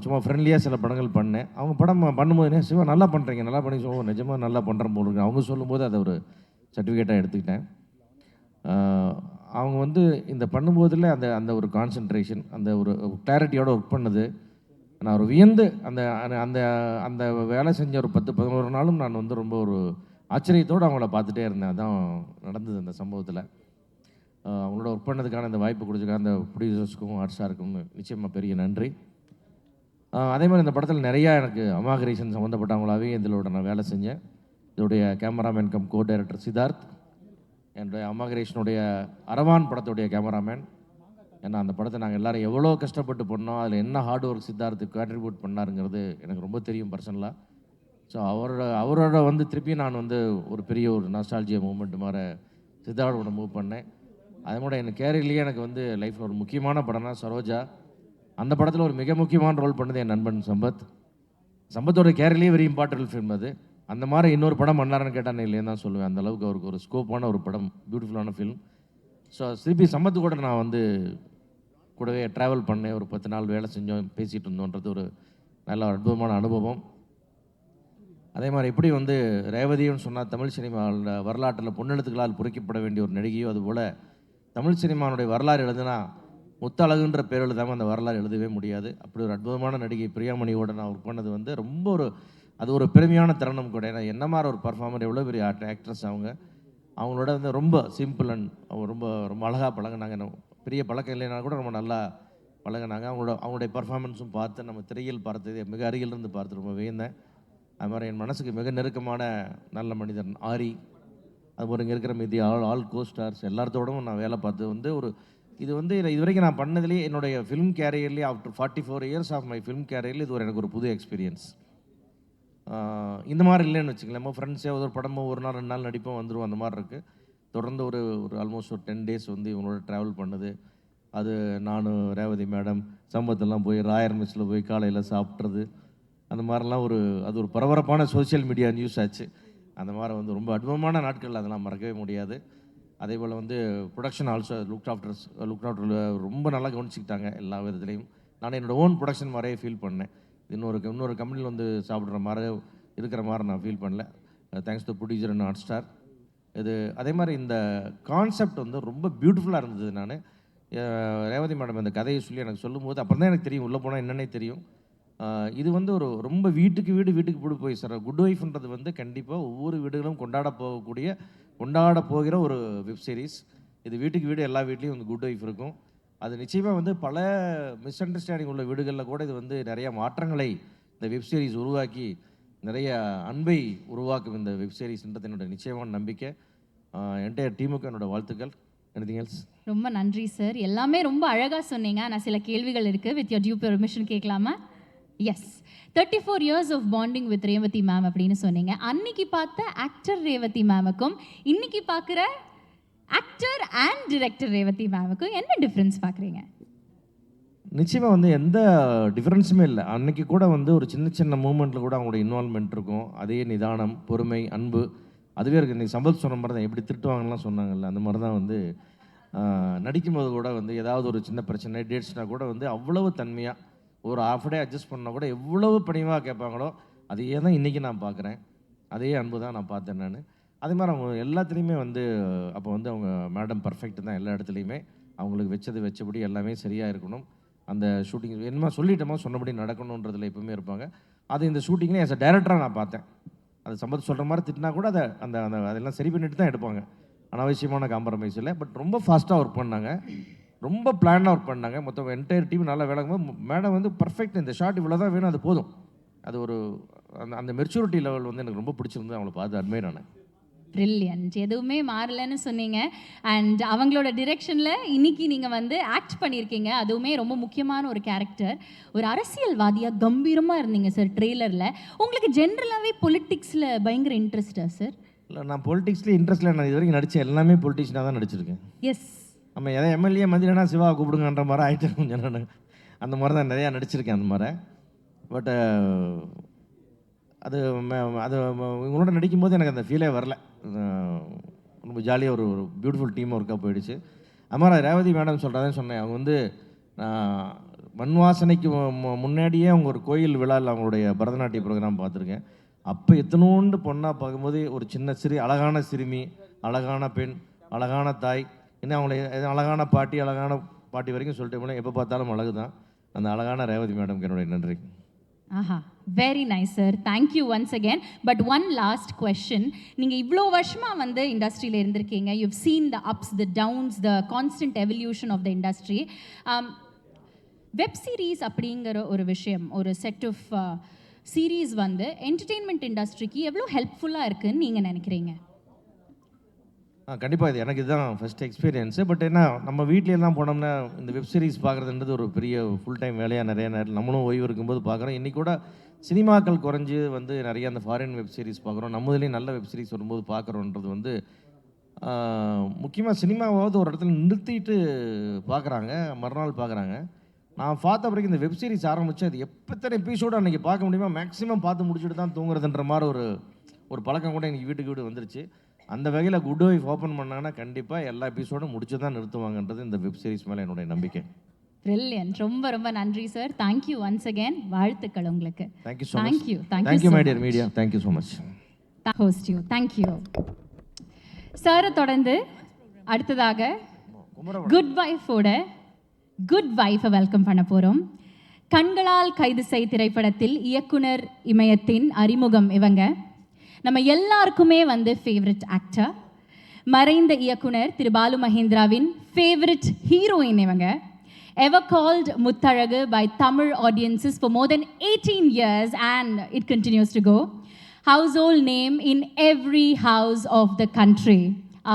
சும்மா ஃப்ரெண்ட்லியாக சில படங்கள் பண்ணேன். அவங்க படம் பண்ணும்போது சிவா நல்லா பண்ணுறீங்க, நல்லா பண்ணி சொல்லுவோம், நிஜமாக நல்லா பண்ணுறேன் போல் இருக்கு அவங்க சொல்லும்போது அதை ஒரு சர்டிஃபிகேட்டாக எடுத்துக்கிட்டேன். அவங்க வந்து இந்த பண்ணும்போதில் அந்த ஒரு கான்சன்ட்ரேஷன், அந்த ஒரு கிளாரிட்டியோடு ஒர்க் பண்ணது நான் ஒரு வியந்து அந்த அந்த அந்த வேலை செஞ்ச ஒரு 10-11 நாளும் நான் வந்து ரொம்ப ஒரு ஆச்சரியத்தோடு அவங்கள பார்த்துட்டே இருந்தேன். அதான் நடந்தது அந்த சம்பவத்தில். அவங்களோட ஒர்க் பண்ணதுக்கான இந்த வாய்ப்பு கொடுத்துருக்காங்க அந்த ப்ரொடியூசர்ஸ்க்கும் ஆர்ட்ஸாருக்கும் நிச்சயமாக பெரிய நன்றி. அதே மாதிரி இந்த படத்தில் நிறையா எனக்கு அம்மா கிரியேஷன் சம்மந்தப்பட்டவங்களாகவே இதோட நான் வேலை செஞ்சேன். இதோடைய cameraman come co director Siddharth, என்னுடைய அம்மா கிரியேஷனுடைய அரவான் படத்துடைய கேமராமேன். ஏன்னா அந்த படத்தை நாங்கள் எல்லோரும் எவ்வளோ கஷ்டப்பட்டு பண்ணோம், அதில் என்ன ஹார்ட் ஒர்க் சித்தார்த்துக்கு கான்ட்ரிபியூட் பண்ணாருங்கிறது எனக்கு ரொம்ப தெரியும் பர்சனலாக. ஸோ அவரோட வந்து திருப்பி நான் வந்து ஒரு பெரிய ஒரு நாஸ்டால்ஜியா மூமெண்ட் மாதிரி சித்தார்த்தோட மூவ் பண்ணேன். அதே மாதிரி எனக்கு கேரியர்லேயே எனக்கு வந்து லைஃப்பில் ஒரு முக்கியமான படம்னா சரோஜா. அந்த படத்தில் ஒரு மிக முக்கியமான ரோல் பண்ணது என் நண்பன் சம்பத். சம்பத்தோட கேரியர்லேயே வெரி இம்பார்ட்டன்ட் ஃபிலிம் அது. அந்த மாதிரி இன்னொரு படம் பண்ணாருன்னு கேட்டால் இல்லைன்னு தான் சொல்லுவேன். அந்த அளவுக்கு அவருக்கு ஒரு ஸ்கோப்பான ஒரு படம், பியூட்டிஃபுல்லான ஃபிலிம். ஸோ திருப்பி சம்பத்து கூட நான் வந்து கூடவே ட்ராவல் பண்ணேன், ஒரு 10 நாள் வேலை செஞ்சோம், பேசிகிட்டு இருந்தோன்றது ஒரு நல்ல அற்புதமான அனுபவம். அதே மாதிரி எப்படி வந்து ரேவதின்னு சொன்னால் தமிழ் சினிமாவில் வரலாற்றில் பொன்னெழுத்துக்களால் பொறிக்கப்பட வேண்டிய ஒரு நடிகையோ, அதுபோல் தமிழ் சினிமாவுடைய வரலாறு எழுதுனா முத்தழகுன்ற பேர் எழுதாமல் அந்த வரலாறு எழுதவே முடியாது. அப்படி ஒரு அற்புதமான நடிகை பிரியாமணியோட நான் ஒர்க் பண்ணது வந்து ரொம்ப அது ஒரு பெருமையான தருணம் கூட. ஏன்னா என்ன மாதிரி ஒரு பர்ஃபார்மர், எவ்வளோ பெரிய ஆக்ட்ரஸ் அவங்களோட வந்து ரொம்ப சிம்பிள் அண்ட் ரொம்ப ரொம்ப அழகாக பழகினாங்க. பெரிய பழக்கம் இல்லைனா கூட ரொம்ப நல்லா பழகினாங்க. அவங்களுடைய பர்ஃபார்மன்ஸும் பார்த்து நம்ம திரையில் பார்த்தது மிக அருகிலிருந்து பார்த்து ரொம்ப வியந்தேன். அது மாதிரி என் மனசுக்கு மிக நெருக்கமான நல்ல மனிதன் ஆரி, அதுபோல் இங்கே இருக்கிற மீதி ஆல் கோஸ்டார்ஸ் எல்லாத்தோடவும் நான் வேலை பார்த்து வந்து இது வந்து இது வரைக்கும் நான் பண்ணதுலேயே என்னுடைய ஃபிலிம் கேரியர்லேயே after 44 years of my film கேரியரில் இது எனக்கு ஒரு புது எக்ஸ்பீரியன்ஸ். இந்த மாதிரி இல்லைன்னு வச்சுக்கலாம். நம்ம ஃப்ரெண்ட்ஸே ஒரு படமோ ஒரு நாள் 2 நாள் நடிப்போம் வந்துடுவோம், அந்த மாதிரி இருக்குது. தொடர்ந்து ஒரு ஆல்மோஸ்ட் ஒரு 10 டேஸ் வந்து இவங்களோட ட்ராவல் பண்ணுது. அது நானும் ரேவதி மேடம் சம்பத்தெல்லாம் போய் ராயர் மெஸ்ஸில் போய் காலையில் சாப்பிட்றது, அந்த மாதிரிலாம் அது ஒரு பரபரப்பான சோஷியல் மீடியா நியூஸ் ஆச்சு. அந்த மாதிரி வந்து ரொம்ப அற்புதமான நாட்கள், அதெல்லாம் மறக்கவே முடியாது. அதே போல் வந்து ப்ரொடக்ஷன் ஆல்சோ லுக் ஆஃப்டர் ரொம்ப நல்லா கவனிச்சிக்கிட்டாங்க எல்லா விதத்துலேயும். நான் என்னோடய ஓன் ப்ரொடக்ஷன் மாதிரியே ஃபீல் பண்ணேன். இன்னொரு கம்பெனியில் வந்து சாப்பிட்ற மாதிரி இருக்கிற மாதிரி நான் ஃபீல் பண்ணல. Thanks to producer and hot star. அதே மாதிரி இந்த கான்செப்ட் வந்து ரொம்ப பியூட்டிஃபுல்லாக இருந்தது. நான் ரேவதி மேடம் இந்த கதையை சொல்லி எனக்கு சொல்லும்போது அப்புறம் தான் எனக்கு தெரியும், உள்ளே போனால் என்னன்னே தெரியும். இது வந்து ரொம்ப வீட்டுக்கு வீடு போய் சார். குட் ஒய்ஃப்ன்றது வந்து கண்டிப்பாக ஒவ்வொரு வீடுகளும் கொண்டாட போகிற ஒரு வெப் சீரிஸ். இது வீட்டுக்கு வீடு எல்லா வீட்லேயும் வந்து குட் ஒய்ஃப் இருக்கும். அது நிச்சயமாக வந்து பல மிஸ் அண்டர்ஸ்டாண்டிங் உள்ள வீடுகளில் கூட இது வந்து நிறைய மாற்றங்களை இந்த வெப் சீரிஸ் உருவாக்கி நிறைய அன்பை உருவாக்கும் இந்த வெப் சீரிஸ்ன்றது என்னோட நிச்சயமான நம்பிக்கை. என்டையர் டீமுக்கு என்னோட வாழ்த்துக்கள். Anything else? ரொம்ப நன்றி சார், எல்லாமே ரொம்ப அழகாக சொன்னீங்க. நான் சில கேள்விகள் இருக்குது, வித் யோர் டியூ பெர்மிஷன் கேட்கலாமா? Yes. 34 years of bonding with Revathi ma'am அப்படின்னு சொன்னீங்க. அன்னைக்கு பார்த்த ஆக்டர் ரேவதி மேமுக்கும் இன்னைக்கு பார்க்குற ஆக்டர் அண்ட் டிரெக்டர் ரேவதி மேமுக்கும் என்ன டிஃப்ரென்ஸ் பார்க்குறீங்க? நிச்சயமாக வந்து எந்த டிஃப்ரென்ஸுமே இல்லை. அன்றைக்கி கூட வந்து ஒரு சின்ன மூமெண்ட்டில் கூட அவங்களோட இன்வால்மெண்ட் இருக்கும். அதே நிதானம், பொறுமை, அன்பு அதுவே இருக்குது. இன்றைக்கி சம்பத் சொன்ன மாதிரி தான், எப்படி திட்டுவாங்கலாம் சொன்னாங்கல்ல, அந்த மாதிரி தான் வந்து நடிக்கும்போது கூட வந்து ஏதாவது ஒரு சின்ன பிரச்சனை டேட்ஸ்னால் கூட வந்து அவ்வளவு தன்மையாக ஒரு ஆஃப் டே அட்ஜஸ்ட் பண்ணால் கூட எவ்வளவு பணிவாக கேட்பாங்களோ அதையே தான் இன்றைக்கி நான் பார்க்குறேன். அதே அன்பு தான் நான் பார்த்தேன் நான். அதே மாதிரி அவங்க எல்லாத்துலேயுமே வந்து அப்போ வந்து அவங்க மேடம் பர்ஃபெக்ட் தான் எல்லா இடத்துலையுமே. அவங்களுக்கு வச்சபடி எல்லாமே சரியாக இருக்கணும். அந்த ஷூட்டிங் என்னமா சொல்லிட்டோமோ சொன்னபடி நடக்கணுன்றதில் எப்பவுமே இருப்பாங்க. அது இந்த ஷூட்டிங்லேயே ஆஸ் அ டைரக்டராக நான் பார்த்தேன். அது சம்பத் சொல்கிற மாதிரி திட்டினா கூட அதெல்லாம் சரி பண்ணிட்டு தான் எடுப்பாங்க. அனாவசியமான காம்ப்ரமைஸ் இல்லை. பட் ரொம்ப ஃபாஸ்ட்டாக ஒர்க் பண்ணாங்க, ரொம்ப பிளானாக ஒர்க் பண்ணாங்க. மொத்தம் என்டையர் டீம் நல்லா விளங்கும்போது மேடம் வந்து பர்ஃபெக்ட், இந்த ஷாட் இவ்வளோ தான் வேணும், அது போதும். அது அந்த மெச்சூரிட்டி லெவல் வந்து எனக்கு ரொம்ப பிடிச்சிருந்து அவங்கள பார்த்து அட்மையர் ஆனேன். ப்ரில்லியன்ட், எதுவுமே மாறலன்னு சொன்னீங்க. அண்ட் அவங்களோட டிரெக்ஷனில் இன்னைக்கு நீங்கள் வந்து ஆக்ட் பண்ணியிருக்கீங்க. அதுவுமே ரொம்ப முக்கியமான ஒரு கேரக்டர். ஒரு அரசியல்வாதியாக கம்பீரமாக இருந்தீங்க சார் ட்ரெய்லரில். உங்களுக்கு ஜென்ரலாகவே பொலிட்டிக்ஸில் பயங்கர இன்ட்ரெஸ்டா சார்? இல்லை, நான் பொலிட்டிக்ஸ்லேயே இன்ட்ரெஸ்ட்டில் நான் இது வரைக்கும் நடித்தேன் எல்லாமே பொலிட்டிஷியனாக தான் நடிச்சிருக்கேன். எஸ். நம்ம எதாவது எம்எல்ஏ மந்திரனா சிவா கூப்பிடுங்கன்ற மாதிரி ஆகிட்டேன் கொஞ்சம். நான் அந்த மாதிரி தான் நிறையா நடிச்சிருக்கேன் அந்த மாதிரி. பட் அது இவங்களோட நடிக்கும்போது எனக்கு அந்த ஃபீலே வரல. ரொம்ப ஜாலியாக ஒரு பியூட்டிஃபுல் டீம் ஒர்க்காக போயிடுச்சு. அது மாதிரி ரேவதி மேடம் சொல்கிறதே சொன்னேன். அவங்க வந்து மண் வாசனைக்கு முன்னாடியே அவங்க ஒரு கோயில் விழாவில் அவங்களுடைய பரதநாட்டிய ப்ரோக்ராம் பார்த்துருக்கேன். அப்போ எத்தனோண்டு பொண்ணாக பார்க்கும்போது ஒரு சின்ன அழகான சிறுமி, அழகான பெண், அழகான தாய், இன்னும் அவங்கள அழகான பாட்டி வரைக்கும் சொல்லிட்டு போனால் எப்போ பார்த்தாலும் அழகு தான். அந்த அழகான ரேவதி மேடம்க்கு என்னுடைய நன்றி. ஆஹா, very nice sir, thank you once again. But one last question. நீங்கள் இவ்வளோ வருஷமாக வந்து இண்டஸ்ட்ரியில் இருந்திருக்கீங்க. You've seen the ups, the downs, the constant evolution of the industry. Web series அப்படிங்கிற ஒரு விஷயம், ஒரு செட் ஆஃப் சீரீஸ் வந்து என்டர்டெயின்மெண்ட் இண்டஸ்ட்ரிக்கு எவ்வளோ ஹெல்ப்ஃபுல்லாக இருக்குதுன்னு நீங்கள் நினைக்கிறீங்க? கண்டிப்பாக இது எனக்கு இதுதான் ஃபஸ்ட் எக்ஸ்பீரியன்ஸு. பட் என்ன நம்ம வீட்டிலலாம் போனோம்னா இந்த வெப் சீரிஸ் பார்க்குறதுன்றது ஒரு பெரிய ஃபுல் டைம் வேலையாக நிறைய நேரம் நம்மளும் ஓய்வு இருக்கும்போது பார்க்குறோம். இன்றைக்கி கூட சினிமாக்கள் குறைஞ்சி வந்து நிறைய அந்த ஃபாரின் வெப் சீரிஸ் பார்க்குறோம். நம்மதுலேயும் நல்ல வெப் சீரிஸ் வரும்போது பார்க்குறோன்றது வந்து முக்கியமாக சினிமாவாவது ஒரு இடத்துல நிறுத்திட்டு பார்க்குறாங்க, மறுநாள் பார்க்குறாங்க. நான் பார்த்த பிறகு இந்த வெப் சீரிஸ் ஆரம்பிச்சு அது எத்தனை எபிசோடு அன்றைக்கி பார்க்க முடியுமோ மேக்ஸிமம் பார்த்து முடிச்சுட்டு தான் தூங்குறதுன்ற மாதிரி ஒரு பழக்கம் கூட எனக்கு வீட்டுக்கு வீடு வந்துருச்சு. அந்த வகையில் குட் வைஃப் ஓப்பன் பண்ணாங்கன்னா கண்டிப்பாக எல்லா எபிசோடும் முடிச்சு தான் நிறுத்துவாங்கன்றது இந்த வெப் சீரிஸ் மேலே என்னுடைய நம்பிக்கை. பிரில்லியன்ட். ரொம்ப ரொம்ப நன்றி சார். Thank you once again. வாழ்த்துக்கள் உங்களுக்கு. Thank you so much. Thank you my dear media. Thank you so much. Host you. Thank you சாரை தொடர்ந்து அடுத்ததாக குட் வைஃபோட குட் வைஃபை வெல்கம் பண்ண போகிறோம். கண்களால் கைது செய் திரைப்படத்தில் இயக்குனர் இமயத்தின் அறிமுகம் இவங்க. நம்ம எல்லாருக்குமே வந்து ஃபேவரட் ஆக்டர். மறைந்த இயக்குனர் திரு பாலு மகேந்திராவின் ஃபேவரட் ஹீரோயின் இவங்க. Ever called Muttalagu by Tamil audiences for more than 18 years and it continues to go. Household name in every house of the country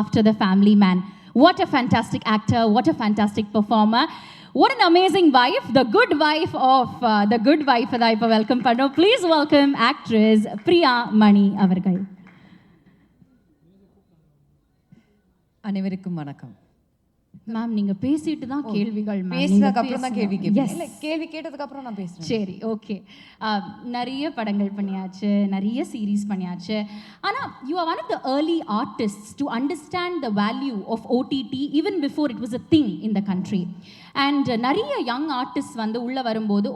after the family man. What a fantastic actor, what a fantastic performer. What an amazing wife, the good wife of the good wife that I welcome panno. Please welcome actress Priya Mani avargal. அனைவருக்கும் வணக்கம். மேம் நீங்க பேசிட்டு தான் கேள்விகள் மேம். பேசினதுக்கு அப்புறம் தான் கேள்வி கேட்பேன். இல்ல கேள்வி கேட்டதுக்கு அப்புறம் நான் பேசுறேன். சரி, ஓகே. நிறைய படங்கள் பண்ணியாச்சு, நிறைய சீரீஸ் பண்ணியாச்சு. ஆனால் you are one of the early artist to understand the value of OTT even before it was a thing in the country. And நிறைய யங் ஆர்டிஸ்ட் வந்து உள்ளே வரும்போது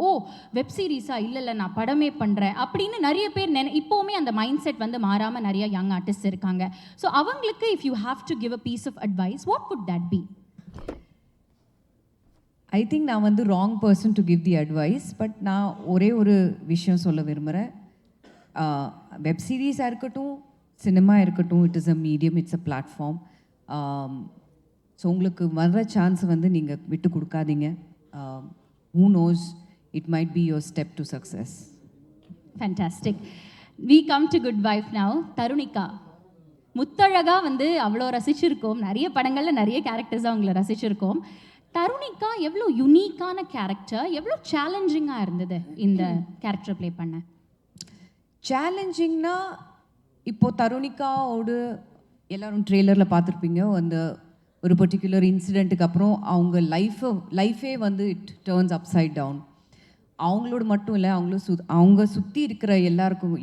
வெப் சீரிஸாக இல்லை நான் படமே பண்ணுறேன் அப்படின்னு நிறைய பேர் இப்போவுமே அந்த மைண்ட் செட் வந்து மாறாமல் நிறைய யங் ஆர்டிஸ்ட் இருக்காங்க. ஸோ அவங்களுக்கு if you have to give a piece of advice what could that be? I think நான் வந்து wrong person to give the advice. But நான் ஒரே ஒரு விஷயம் சொல்ல விரும்புகிறேன். வெப் சீரிஸாக இருக்கட்டும், சினிமா இருக்கட்டும், it is a medium, it's a platform. So உங்களுக்கு வர்ற சான்ஸ் வந்து நீங்கள் விட்டு கொடுக்காதீங்க. Who knows, it might be your step to success. Fantastic. We come to Good Wife now. Tarunika, முத்தழகா வந்து அவ்வளோ ரசிச்சிருக்கோம். நிறைய படங்களில் நிறைய கேரக்டர்ஸாக அவங்கள ரசிச்சிருக்கோம். தருணிகா எவ்வளோ யுனிக்கான கேரக்டர், எவ்வளோ சேலஞ்சிங்காக இருந்தது இந்த கேரக்டர் ப்ளே பண்ண? சேலஞ்சிங்னா இப்போது தருணிகாவோடு எல்லோரும் ட்ரெய்லரில் பார்த்துருப்பீங்க. அந்த ஒரு பர்டிகுலர் இன்சிடெண்ட்டுக்கு அப்புறம் அவங்க லைஃபே வந்து இட் டேர்ன்ஸ் அப்சைட் டவுன். அவங்களோட மட்டும் இல்லை, அவங்க சுற்றி இருக்கிற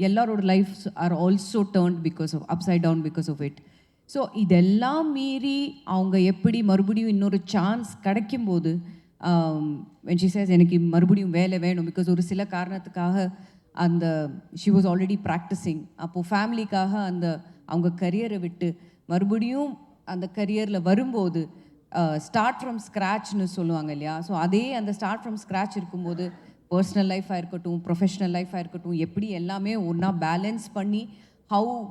எல்லாரோட life are also turned because of upside down because of it. So இதெல்லாம் மீறி அவங்க எப்படி மறுபடியும் இன்னொரு சான்ஸ் கிடைக்கும்போது when she says எனக்கு மறுபடியும் வேலை வேணும் பிகாஸ் ஒரு சில காரணத்துக்காக அந்த she was already practicing. அப்போது ஃபேமிலிக்காக அவங்க கரியரை விட்டு மறுபடியும் அந்த கரியரில் வரும்போது ஸ்டார்ட் ஃப்ரம் ஸ்க்ராட்ச்னு சொல்லுவாங்க இல்லையா. ஸோ அதே அந்த ஸ்டார்ட் ஃப்ரம் ஸ்க்ராட்ச் இருக்கும்போது பர்சனல் லைஃபாக இருக்கட்டும், ப்ரொஃபஷ்னல் லைஃபாக இருக்கட்டும், எப்படி எல்லாமே ஒன்றா பேலன்ஸ் பண்ணி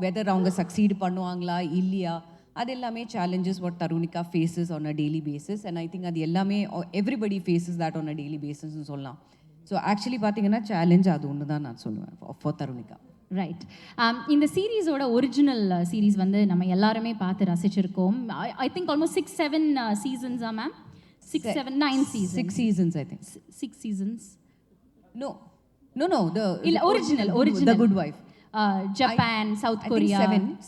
வெதர் அவங்க சக்சீடு பண்ணுவாங்களா இல்லையா, அது எல்லாமே challenges what Tarunika faces on a daily basis. And I think அது எல்லாமே everybody faces that on a daily பேசிஸ்ன்னு சொல்லலாம். ஸோ ஆக்சுவலி பார்த்தீங்கன்னா சேலஞ்ச் அது ஒன்று தான் நான் சொல்லுவேன் ஃபார் தருணிகா. ரைட். இந்த சீரீஸோட ஒரிஜினல் சீரீஸ் வந்து நம்ம எல்லாருமே பார்த்து ரசிச்சிருக்கோம். ஐ திங்க் ஆல்மோஸ்ட் 6-7 சீசன்ஸா ma'am? 6-9 seasons. 6 seasons I think. 6 seasons. No, இல்ல original The Good Wife. Japan, South Korea.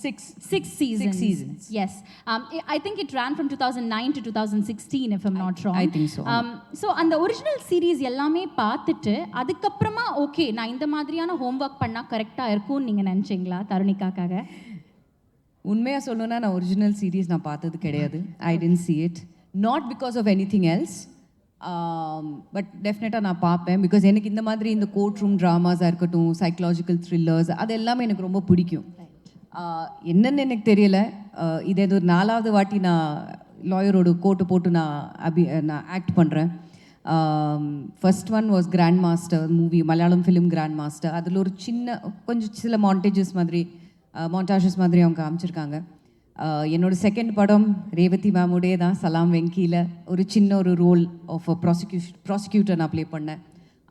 6 seasons. 6 seasons. Yes. I think it ran from 2009 to 2016 if I'm not wrong. I think so. So அந்த ஒரிஜினல் சீரீஸ் எல்லாமே பார்த்துட்டு அதுக்கப்புறமா ஓகே நான் இந்த மாதிரியான ஹோம்ஒர்க் பண்ணால் கரெக்டாக இருக்கும்னு நீங்கள் நினச்சிங்களா தருணிகாக்காக? உண்மையாக சொல்லணும்னா நான் ஒரிஜினல் சீரீஸ் நான் பார்த்தது கிடையாது. I didn't see it. Not because of anything else. But டெஃபினட்டாக நான் பார்ப்பேன் பிகாஸ் எனக்கு இந்த மாதிரி இந்த கோர்ட் ரூம் ட்ராமாஸாக இருக்கட்டும், சைக்கலாஜிக்கல் த்ரில்லர்ஸ், அது எல்லாமே எனக்கு ரொம்ப பிடிக்கும். என்னென்னு எனக்கு தெரியல, இது ஒரு 4வது வாட்டி நான் லாயரோட கோட்டு போட்டு நான் ஆக்ட் பண்ணுறேன். First one was Grandmaster movie, Malayalam film Grandmaster. அதில் ஒரு கொஞ்சம் சில மாண்டேஜஸ் மாதிரி அவங்க காமிச்சிருக்காங்க. என்னோட செகண்ட் படம் ரேவதி மேமோடே தான், சலாம் வெங்கியில் ஒரு சின்ன ஒரு ரோல் ஆஃப் ப்ராசிக்யூட்டர் நான் ப்ளே பண்ணேன்.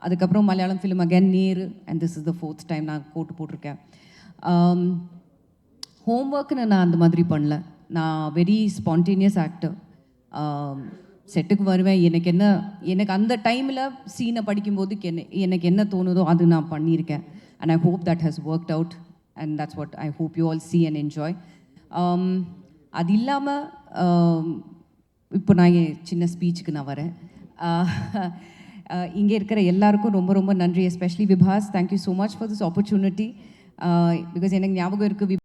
அதுக்கப்புறம் Malayalam film again Nehru, and this is the 4th time நான் கோட்டு போட்டிருக்கேன். ஹோம்ஒர்க்குன்னு நான் அந்த மாதிரி பண்ணல. நான் வெரி ஸ்பான்டேனியஸ் ஆக்டர். செட்டுக்கு வருவேன், எனக்கு அந்த டைமில் சீனை படிக்கும்போது எனக்கு என்ன தோணுதோ அது நான் பண்ணியிருக்கேன். And I hope that has worked out and that's what I hope you all see and enjoy. அது இல்லாமல் இப்போ நான் சின்ன ஸ்பீச்சுக்கு நான் வரேன். இங்கே இருக்கிற எல்லாருக்கும் ரொம்ப ரொம்ப நன்றி, especially விபாஸ். Thank you so much for this opportunity. Because எனக்கு ஞாபகம் இருக்குது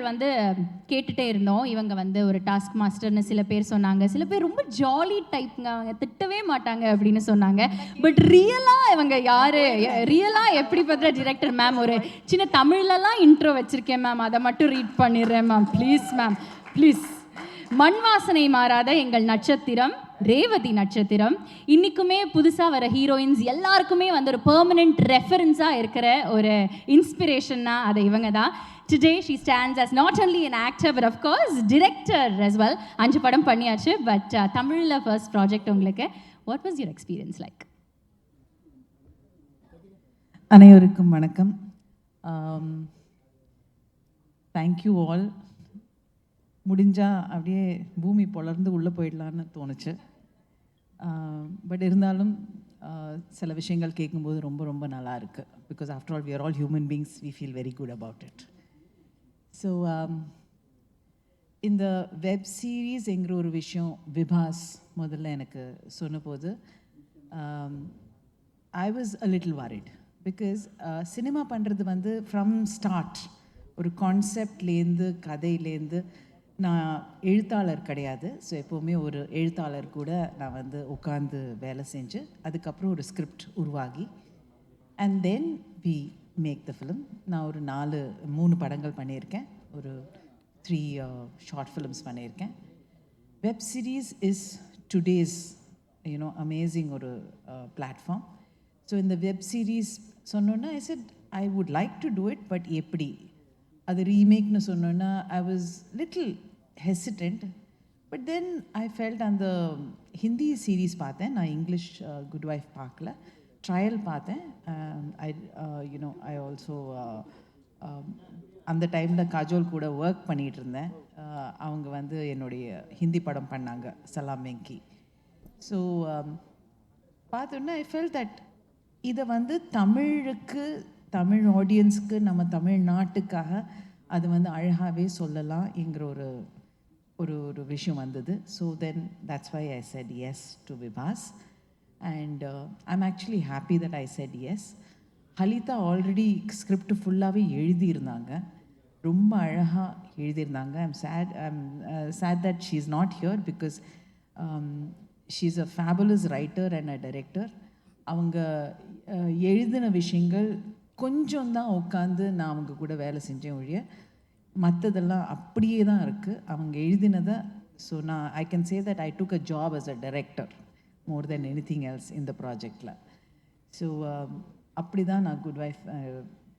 வந்து கேட்டுட்டே இருந்தோம். இவங்க வந்து ஒரு டாஸ்க் மாஸ்டர்னு சில பேர் சொன்னாங்க. சில பேர் ரொம்ப ஜாலி டைப்ங்க, அவங்க திட்டவே மாட்டாங்க அப்படின்னு சொன்னாங்க. பட் இவங்க யாரு, ரியலா எப்படிப்பட்ட டிரெக்டர் மேம்? ஒரு சின்ன தமிழ்லலாம் இன்ட்ரோ வச்சிருக்கேன் மேம், அதை மட்டும் ரீட் பண்ணிடுறேன் மேம், ப்ளீஸ் மேம், ப்ளீஸ். மண் வாசனை மாறாத எங்கள் நட்சத்திரம் ரேவதி நட்சத்திரம். இன்னைக்குமே புதுசாக வர ஹீரோயின்ஸ் எல்லாருக்குமே வந்து ஒரு பெர்மனெண்ட் ரெஃபரன்ஸாக இருக்கிற ஒரு இன்ஸ்பிரேஷன்னா அது இவங்க தான். Today she stands as not only an actor but of course director as well. 5 படம் பண்ணியாச்சு. பட் தமிழில் ஃபர்ஸ்ட் ப்ராஜெக்ட் உங்களுக்கு. What was your experience like? அனைவருக்கும் வணக்கம். Thank you all. முடிஞ்சால் அப்படியே பூமி பொளர்ந்து உள்ளே போயிடலான்னு தோணுச்சு. பட் இருந்தாலும் சில விஷயங்கள் கேட்கும்போது ரொம்ப ரொம்ப நல்லா இருக்குது. Because after all we are all human beings, we feel very good about it. So இந்த வெப் சீரீஸ்ங்கிற ஒரு விஷயம் விபாஸ் முதல்ல எனக்கு சொன்னபோது I was a little worried. Because cinema பண்ணுறது வந்து ஃப்ரம் ஸ்டார்ட் ஒரு கான்செப்ட்லேருந்து கதையிலேருந்து, நான் எழுத்தாளர் கிடையாது. ஸோ எப்போவுமே ஒரு எழுத்தாளர் கூட நான் வந்து உட்காந்து வேலை செஞ்சு அதுக்கப்புறம் ஒரு ஸ்கிரிப்ட் உருவாகி and then we make the film. நான் ஒரு 3 படங்கள் பண்ணியிருக்கேன், ஒரு 3 ஷார்ட் ஃபிலிம்ஸ் பண்ணியிருக்கேன். Web series is today's amazing ஒரு பிளாட்ஃபார்ம். ஸோ இந்த வெப் சீரீஸ் சொன்னோன்னா I said I would like to do it, but எப்படி அது ரீமேக்னு சொன்னோன்னா I was little hesitant. But then I felt அந்த ஹிந்தி சீரீஸ் பார்த்தேன், நான் இங்கிலீஷ் குட் வைஃப் பார்க்கல, ட்ரையல் பார்த்தேன். ஐ ஆல்சோ அந்த டைமில் காஜோல் கூட ஒர்க் பண்ணிகிட்டு இருந்தேன். அவங்க வந்து என்னுடைய ஹிந்தி படம் பண்ணாங்க, சலாம் வெங்கி. ஸோ பார்த்தோன்னா ஐ ஃபெல்ட் தட் இதை வந்து தமிழுக்கு, தமிழ் ஆடியன்ஸ்க்கு, நம்ம தமிழ்நாட்டுக்காக அது வந்து அழகாகவே சொல்லலாம் என்கிற ஒரு ஒரு ஒரு விஷயம் வந்தது. So then that's why I said yes to விபாஸ். And I'm actually happy that I said yes. Halitha already script ஃபுல்லாகவே எழுதியிருந்தாங்க, ரொம்ப அழகாக எழுதியிருந்தாங்க. I'm sad that she is not here because she is a fabulous writer and a director. அவங்க எழுதின விஷயங்கள் கொஞ்சம் தான் உட்காந்து நான் அவங்க கூட வேலை செஞ்சேன் ஒழிய மற்றதெல்லாம் அப்படியே தான் இருக்குது அவங்க எழுதினதை. ஸோ நான் I can say that I took a job as a director more than anything else இந்த ப்ராஜெக்டில். ஸோ அப்படி தான் நான் குட் வைஃப்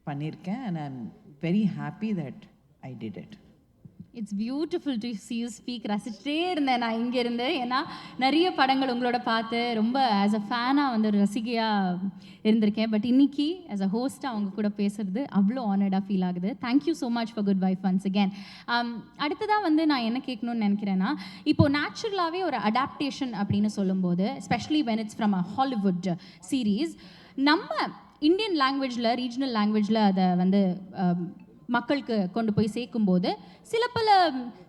பண்ணியிருக்கேன். And I am very happy that I did it. It's beautiful to see you speak. ரசிச்சிட்டே இருந்தேன் நான் இங்கேருந்து. ஏன்னா நிறைய படங்கள் உங்களோட பார்த்து ரொம்ப ஆஸ் அ ஃபேனாக வந்து ஒரு ரசிகையாக இருந்திருக்கேன். பட் இன்னைக்கு ஆஸ் அ ஹோஸ்ட்டாக அவங்க கூட பேசுறது அவ்வளோ ஆனர்டாக ஃபீல் ஆகுது. Thank you so much for good wife once again. அடுத்ததாக வந்து நான் என்ன கேட்கணும்னு நினைக்கிறேன்னா, இப்போது நேச்சுரலாகவே ஒரு அடாப்டேஷன் அப்படின்னு சொல்லும்போது, especially when it's from a Hollywood series, நம்ம இந்தியன் லாங்குவேஜில், ரீஜனல் லாங்குவேஜில் அதை வந்து மக்களுக்கு கொண்டு போய் சேர்க்கும்போது சில பல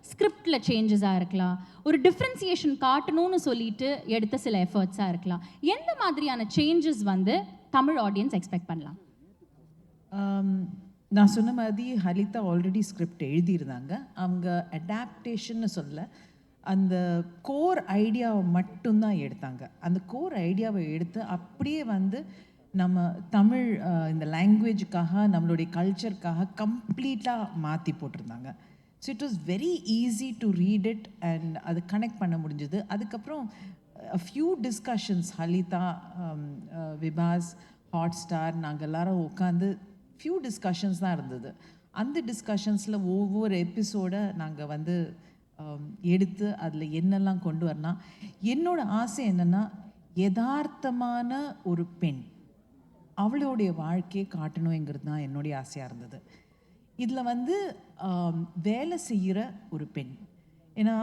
ஸ்கிரிப்டில் சேஞ்சஸாக இருக்கலாம், ஒரு டிஃப்ரென்சியேஷன் காட்டணும்னு சொல்லிட்டு எடுத்த சில எஃபர்ட்ஸாக இருக்கலாம். எந்த மாதிரியான சேஞ்சஸ் வந்து தமிழ் ஆடியன்ஸ் எக்ஸ்பெக்ட் பண்ணலாம்? நான் சொன்ன மாதிரி ஹலிதா ஆல்ரெடி ஸ்கிரிப்ட் எழுதியிருந்தாங்க. அவங்க அடாப்டேஷன்னு சொல்ல, அந்த கோர் ஐடியாவை மட்டும்தான் எடுத்தாங்க. அந்த கோர் ஐடியாவை எடுத்து அப்படியே வந்து நம்ம தமிழ் இந்த லாங்குவேஜுக்காக, நம்மளுடைய கல்ச்சருக்காக கம்ப்ளீட்டாக மாற்றி போட்டிருந்தாங்க. So it was very easy to read it and அது கனெக்ட் பண்ண முடிஞ்சது. அதுக்கப்புறம் few discussions Halitha, விபாஸ், hot star, நாங்கள் எல்லாரும் உட்காந்து ஃபியூ டிஸ்கஷன்ஸ் தான் இருந்தது. அந்த டிஸ்கஷன்ஸில் ஒவ்வொரு எபிசோடை நாங்கள் வந்து எடுத்து அதில் என்னெல்லாம் கொண்டு வரலாம். என்னோட ஆசை என்னென்னா, யதார்த்தமான ஒரு பெண், அவளுடைய வாழ்க்கையை காட்டணுங்கிறது தான் என்னுடைய ஆசையாக இருந்தது. இதில் வந்து வேலை செய்கிற ஒரு பெண், ஏன்னா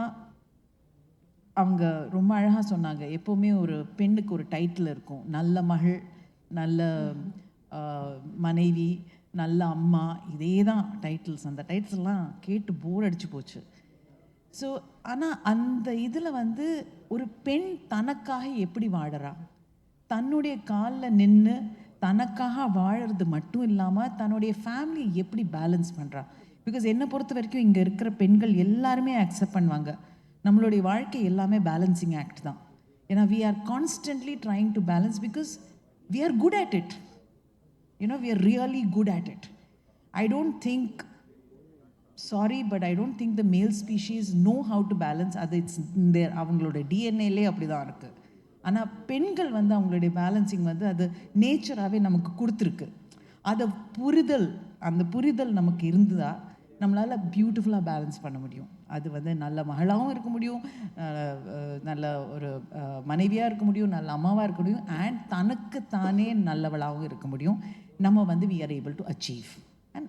அவங்க ரொம்ப அழகாக சொன்னாங்க, எப்போவுமே ஒரு பெண்ணுக்கு ஒரு டைட்டில் இருக்கும், நல்ல மகள், நல்ல மனைவி, நல்ல அம்மா, இதே தான் டைட்டில்ஸ். அந்த டைட்டில்ஸ்லாம் கேட்டு போர் அடிச்சு போச்சு. ஸோ ஆனால் அந்த இதில் வந்து ஒரு பெண் தனக்காக எப்படி வாழறா, தன்னுடைய காலில் நின்று தனக்காக வாழறது மட்டும் இல்லாமல் தன்னுடைய ஃபேமிலி எப்படி பேலன்ஸ் பண்ணுறா. பிகாஸ் என்னை பொறுத்த வரைக்கும் இங்கே இருக்கிற பெண்கள் எல்லாருமே அக்செப்ட் பண்ணுவாங்க, நம்மளுடைய வாழ்க்கை எல்லாமே பேலன்சிங் ஆக்ட் தான். ஏன்னா we are constantly trying to balance because we are good at it. we are really good at it. I don't think, sorry, but I don't think the male species know how to balance. அது இட்ஸ் அவங்களோட டிஎன்ஏலே அப்படி தான் இருக்குது. ஆனால் பெண்கள் வந்து அவங்களுடைய பேலன்சிங் வந்து அது நேச்சராகவே நமக்கு கொடுத்துருக்கு. அதை அந்த புரிதல் நமக்கு இருந்தால் நம்மளால் பியூட்டிஃபுல்லாக பேலன்ஸ் பண்ண முடியும். அது வந்து நல்ல மகளாகவும் இருக்க முடியும், நல்ல ஒரு மனைவியாக இருக்க முடியும், நல்ல அம்மாவாக இருக்க முடியும், அண்ட் தனக்கு தானே நல்லவளாகவும் இருக்க முடியும். நம்ம வந்து we are able to achieve, and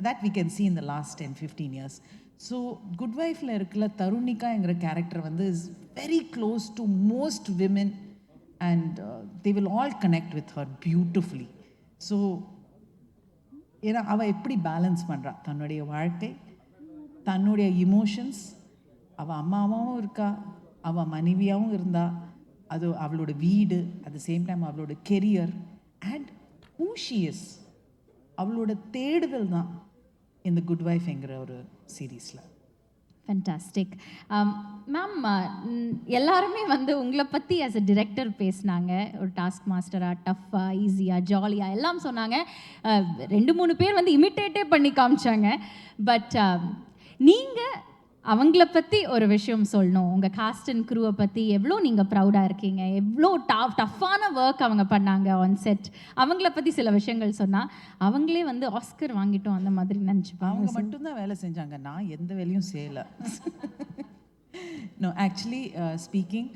that we can see in the last 10-15 years. So Good Wife-ல இருக்கிற தருணிகாங்கிற கேரக்டர் வந்து is very close to most women, and they will all connect with her beautifully. So ஏன்னா அவள் எப்படி பேலன்ஸ் பண்ணுறா தன்னுடைய வாழ்க்கை, தன்னுடைய இமோஷன்ஸ், அவள் அம்மாவாகவும் இருக்கா, அவள் மனைவியாகவும் இருந்தா, அது அவளோட வீடு, அட் த சேம் டைம் அவளோட career and who she is, அவளோட தேடுதல் தான் இந்த குட் வைஃப்ங்கிற ஒரு சீரீஸில். ஃபென்டாஸ்டிக். மேம், எல்லாருமே வந்து உங்களை பற்றி ஆஸ் அ டிரெக்டர் பேசினாங்க. ஒரு டாஸ்க் மாஸ்டராக, டஃப்பாக, ஈஸியாக, ஜாலியாக எல்லாம் சொன்னாங்க. 2-3 பேர் வந்து இமிட்டேட்டே பண்ணி காமிச்சாங்க. பட் நீங்கள் அவங்கள பற்றி ஒரு விஷயம் சொல்லணும். உங்கள் காஸ்ட் அண்ட் க்ரூவை பற்றி எவ்வளோ நீங்கள் ப்ரௌடாக இருக்கீங்க, எவ்வளோ டஃப்பான ஒர்க் அவங்க பண்ணாங்க ஆன் செட், அவங்கள பற்றி சில விஷயங்கள் சொன்னால் அவங்களே வந்து ஆஸ்கர் வாங்கிட்டோம் அந்த மாதிரி நினச்சிப்பாங்க. அவங்க மட்டும்தான் வேலை செஞ்சாங்க, நான் எந்த வேலையும் செய்யலை. நோ, ஆக்சுவலி ஸ்பீக்கிங்,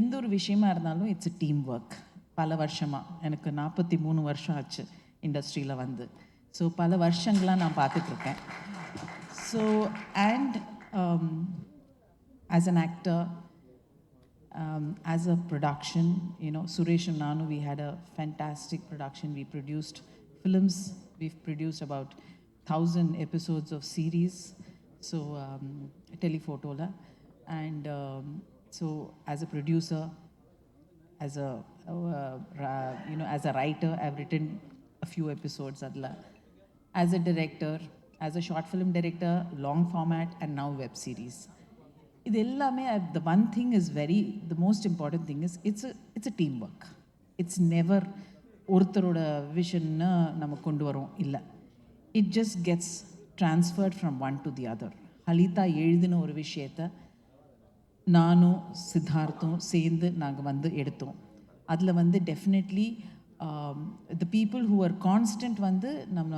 எந்த ஒரு விஷயமா இருந்தாலும் இட்ஸ் அ டீம் ஒர்க். பல வருஷமாக, எனக்கு 43 வருஷம் ஆச்சு இண்டஸ்ட்ரியில் வந்து. ஸோ பல வருஷங்களாக நான் பார்த்துட்ருக்கேன். So and as an actor, as a production, Suresh and Nanu, we had a fantastic production. We produced films. We've produced about 1,000 episodes of series. So Telephotola, and so as a producer, as a as a writer, I've written a few episodes adla. As a director, as a short film director, long format, and now web series. இது எல்லாமே the one thing is the most important thing is it's a teamwork. It's never ஒருத்தரோட விஷன்னு நம்ம கொண்டு வரோம் இல்லை. It just gets transferred from one to the other. Halitha எழுதின ஒரு விஷயத்தை நானும் சித்தார்த்தும் சேர்ந்து நாங்கள் வந்து எடுத்தோம். அதில் வந்து definitely the people who are constant வந்து நம்ம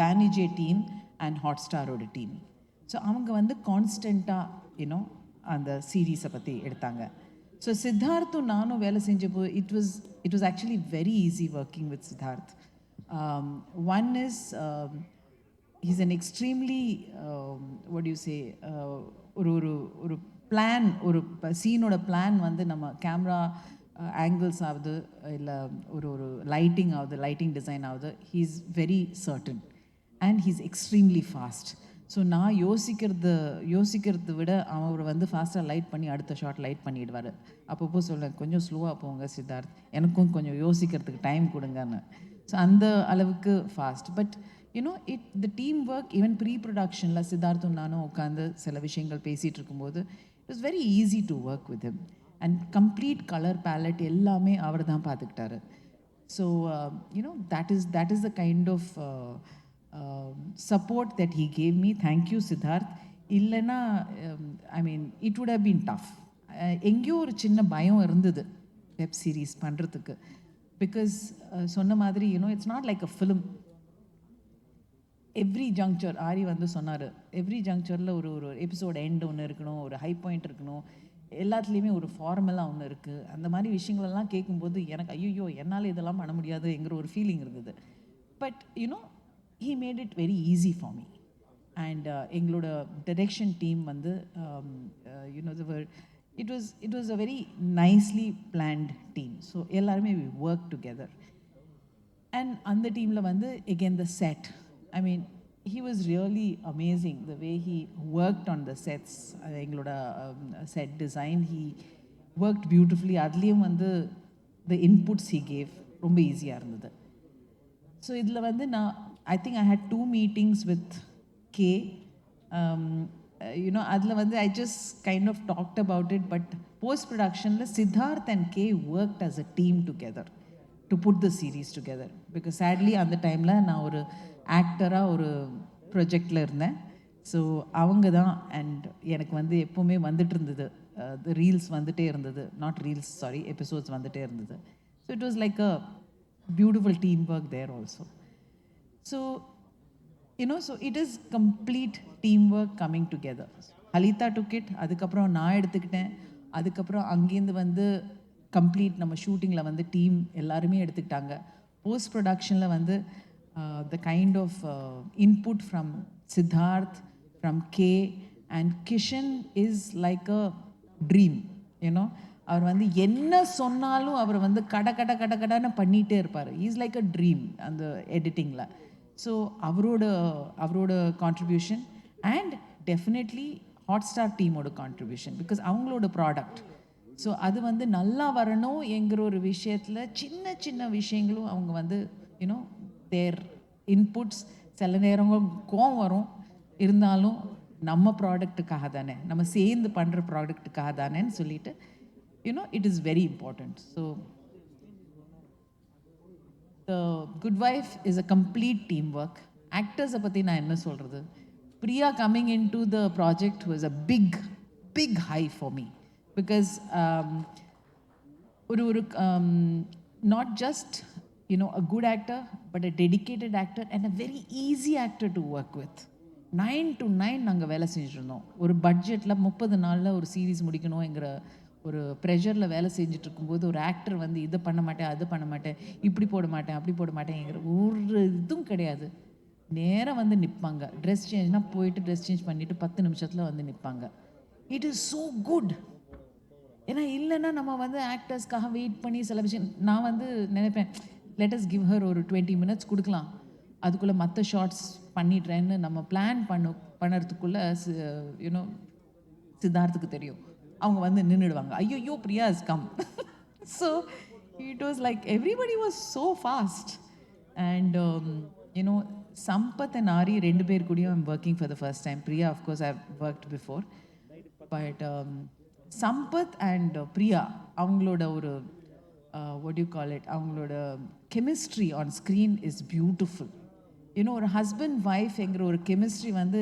பேனிஜே டீம் அண்ட் ஹாட்ஸ்டாரோட டீம். ஸோ அவங்க வந்து கான்ஸ்டண்ட்டாக அந்த சீரீஸை பற்றி எடுத்தாங்க. ஸோ சித்தார்த்தும் நானும் வேலை செஞ்சப்போ it was actually very easy working with Siddharth. One is he's an extremely what you say, ஒரு பிளான், ஒரு சீனோட பிளான் வந்து நம்ம கேமரா ஆங்கிள்ஸ் ஆகுது, இல்லை ஒரு லைட்டிங் ஆகுது, லைட்டிங் டிசைன் ஆகுது, he is very certain and he's extremely fast. So நான் யோசிக்கிறது விட அவர் வந்து ஃபாஸ்ட்டாக லைட் பண்ணி அடுத்த ஷாட் லைட் பண்ணிடுவார். அப்பப்போ சொல்லுவேன், கொஞ்சம் ஸ்லோவாக போங்க சித்தார்த், எனக்கும் கொஞ்சம் யோசிக்கிறதுக்கு டைம் கொடுங்கன்னு. ஸோ அந்த அளவுக்கு fast. But the team work, even pre ப்ரொடக்ஷனில் சித்தார்த்தும் நானும் உட்காந்து சில விஷயங்கள் பேசிகிட்டு இருக்கும்போது it was very easy to work with him. And complete colour palette எல்லாமே அவர் தான் பார்த்துக்கிட்டாரு. So that is the kind of support that he gave me. Thank you, Siddharth. இல்லைன்னா it would have been tough. எங்கேயோ ஒரு சின்ன பயம் இருந்தது வெப் சீரிஸ் பண்ணுறதுக்கு. பிகாஸ் சொன்ன மாதிரி it's not like a film. Every juncture, Aari வந்து சொன்னார், எவ்ரி ஜங்க்சரில் ஒரு எபிசோட் எண்ட் ஒன்று இருக்கணும், ஒரு ஹை பாயிண்ட் இருக்கணும், எல்லாத்துலேயுமே ஒரு ஃபார்மலாக ஒன்று இருக்குது. அந்த மாதிரி விஷயங்களெல்லாம் கேட்கும்போது எனக்கு ஐயோ என்னால் இதெல்லாம் பண்ண முடியாதுங்கிற ஒரு ஃபீலிங் இருந்தது. But he made it very easy for me. And எங்களோட டைரக்ஷன் டீம் வந்து it was a very nicely planned team. So எல்லாருமே we worked together. And அந்த டீமில் வந்து again the set, he was really amazing the way he worked on the sets. எங்களோட set design, he worked beautifully. அதுலேயும் வந்து the inputs he gave ரொம்ப ஈஸியாக இருந்தது. ஸோ இதில் வந்து I think I had 2 meetings with K அதில் வந்து I just kind of talked about it. But post ப்ரொடக்ஷனில் Siddharth and K worked as a team together to put the series together. Because sadly அந்த டைமில் நான் ஒரு ஆக்டராக ஒரு ப்ரொஜெக்டில் இருந்தேன். ஸோ அவங்க தான் அண்ட் எனக்கு வந்து எப்போவுமே வந்துட்டு இருந்தது, ரீல்ஸ் வந்துட்டே இருந்தது, நாட் ரீல்ஸ் சாரி எபிசோட்ஸ் வந்துட்டே இருந்தது. So it was like a beautiful team work there also. So so it is complete team work coming together. Halitha took it, அதுக்கப்புறம் நான் எடுத்துக்கிட்டேன். அதுக்கப்புறம் அங்கேருந்து வந்து கம்ப்ளீட் நம்ம ஷூட்டிங்கில் வந்து டீம் எல்லாருமே எடுத்துக்கிட்டாங்க. போஸ்ட் ப்ரொடக்ஷனில் வந்து the kind of input from Siddharth, from K and Kishan is like a dream. அவர் வந்து என்ன சொன்னாலும் அவர் வந்து கடன்னு பண்ணிகிட்டே இருப்பார். இஸ் லைக் அ ட்ரீம் அந்த எடிட்டிங்கில். ஸோ அவரோட கான்ட்ரிபியூஷன் அண்ட் டெஃபினெட்லி ஹாட்ஸ்டார் டீமோட கான்ட்ரிபியூஷன், பிகாஸ் அவங்களோட ப்ராடக்ட். ஸோ அது வந்து நல்லா வரணும் என்கிற ஒரு விஷயத்தில் சின்ன சின்ன விஷயங்களும் அவங்க வந்து தேர் இன்புட்ஸ். சில நேரங்கள் கோவம் வரும், இருந்தாலும் நம்ம ப்ராடக்ட்டுக்காக தானே, நம்ம சேர்ந்து பண்ணுற ப்ராடக்ட்டுக்காக தானேன்னு சொல்லிட்டு it is very important. So the Good Wife is a complete teamwork. Actors பற்றி நான் என்ன சொல்கிறது, Priya coming into the project was a big high for me, because not just a good actor, but a dedicated actor and a very easy actor to work with. 9 to 9 நாங்கள் வேலை செஞ்சுருந்தோம். ஒரு பட்ஜெட்டில் 30 நாளில் ஒரு சீரீஸ் முடிக்கணுங்கிற ஒரு ப்ரெஷரில் வேலை செஞ்சுட்டு இருக்கும்போது ஒரு ஆக்டர் வந்து இதை பண்ண மாட்டேன், அது பண்ண மாட்டேன், இப்படி போட மாட்டேன், அப்படி போட மாட்டேங்கிற ஒரு இதுவும் கிடையாது. நேராக வந்து நிற்பாங்க. ட்ரெஸ் சேஞ்ச்னால் போயிட்டு ட்ரெஸ் சேஞ்ச் பண்ணிவிட்டு 10 நிமிஷத்தில் வந்து நிற்பாங்க. It is so good. ஏன்னா இல்லைன்னா நம்ம வந்து ஆக்டர்ஸ்க்காக வெயிட் பண்ணி சில விஷயம் நான் வந்து நினைப்பேன், லெட் அஸ் கிவ் ஹர் ஒரு 20 minutes கொடுக்கலாம், அதுக்குள்ளே மற்ற ஷார்ட்ஸ் பண்ணிடுறேன்னு நம்ம பிளான் பண்ணுறதுக்குள்ளே சித்தார்த்துக்கு தெரியும், அவங்க வந்து நின்றுடுவாங்க. ஐயோ Priya is calm. So it was like everybody was so fast. And Sampath and Aari 2 பேர் கூடயும் I'm working for the first time. Priya of course I have worked before, but Sampath and Priya அவங்களோட ஒரு what do you call it, அவங்களோட chemistry on screen is beautiful. ஒரு ஹஸ்பண்ட் ஒய்ஃப்ங்கிற ஒரு கெமிஸ்ட்ரி வந்து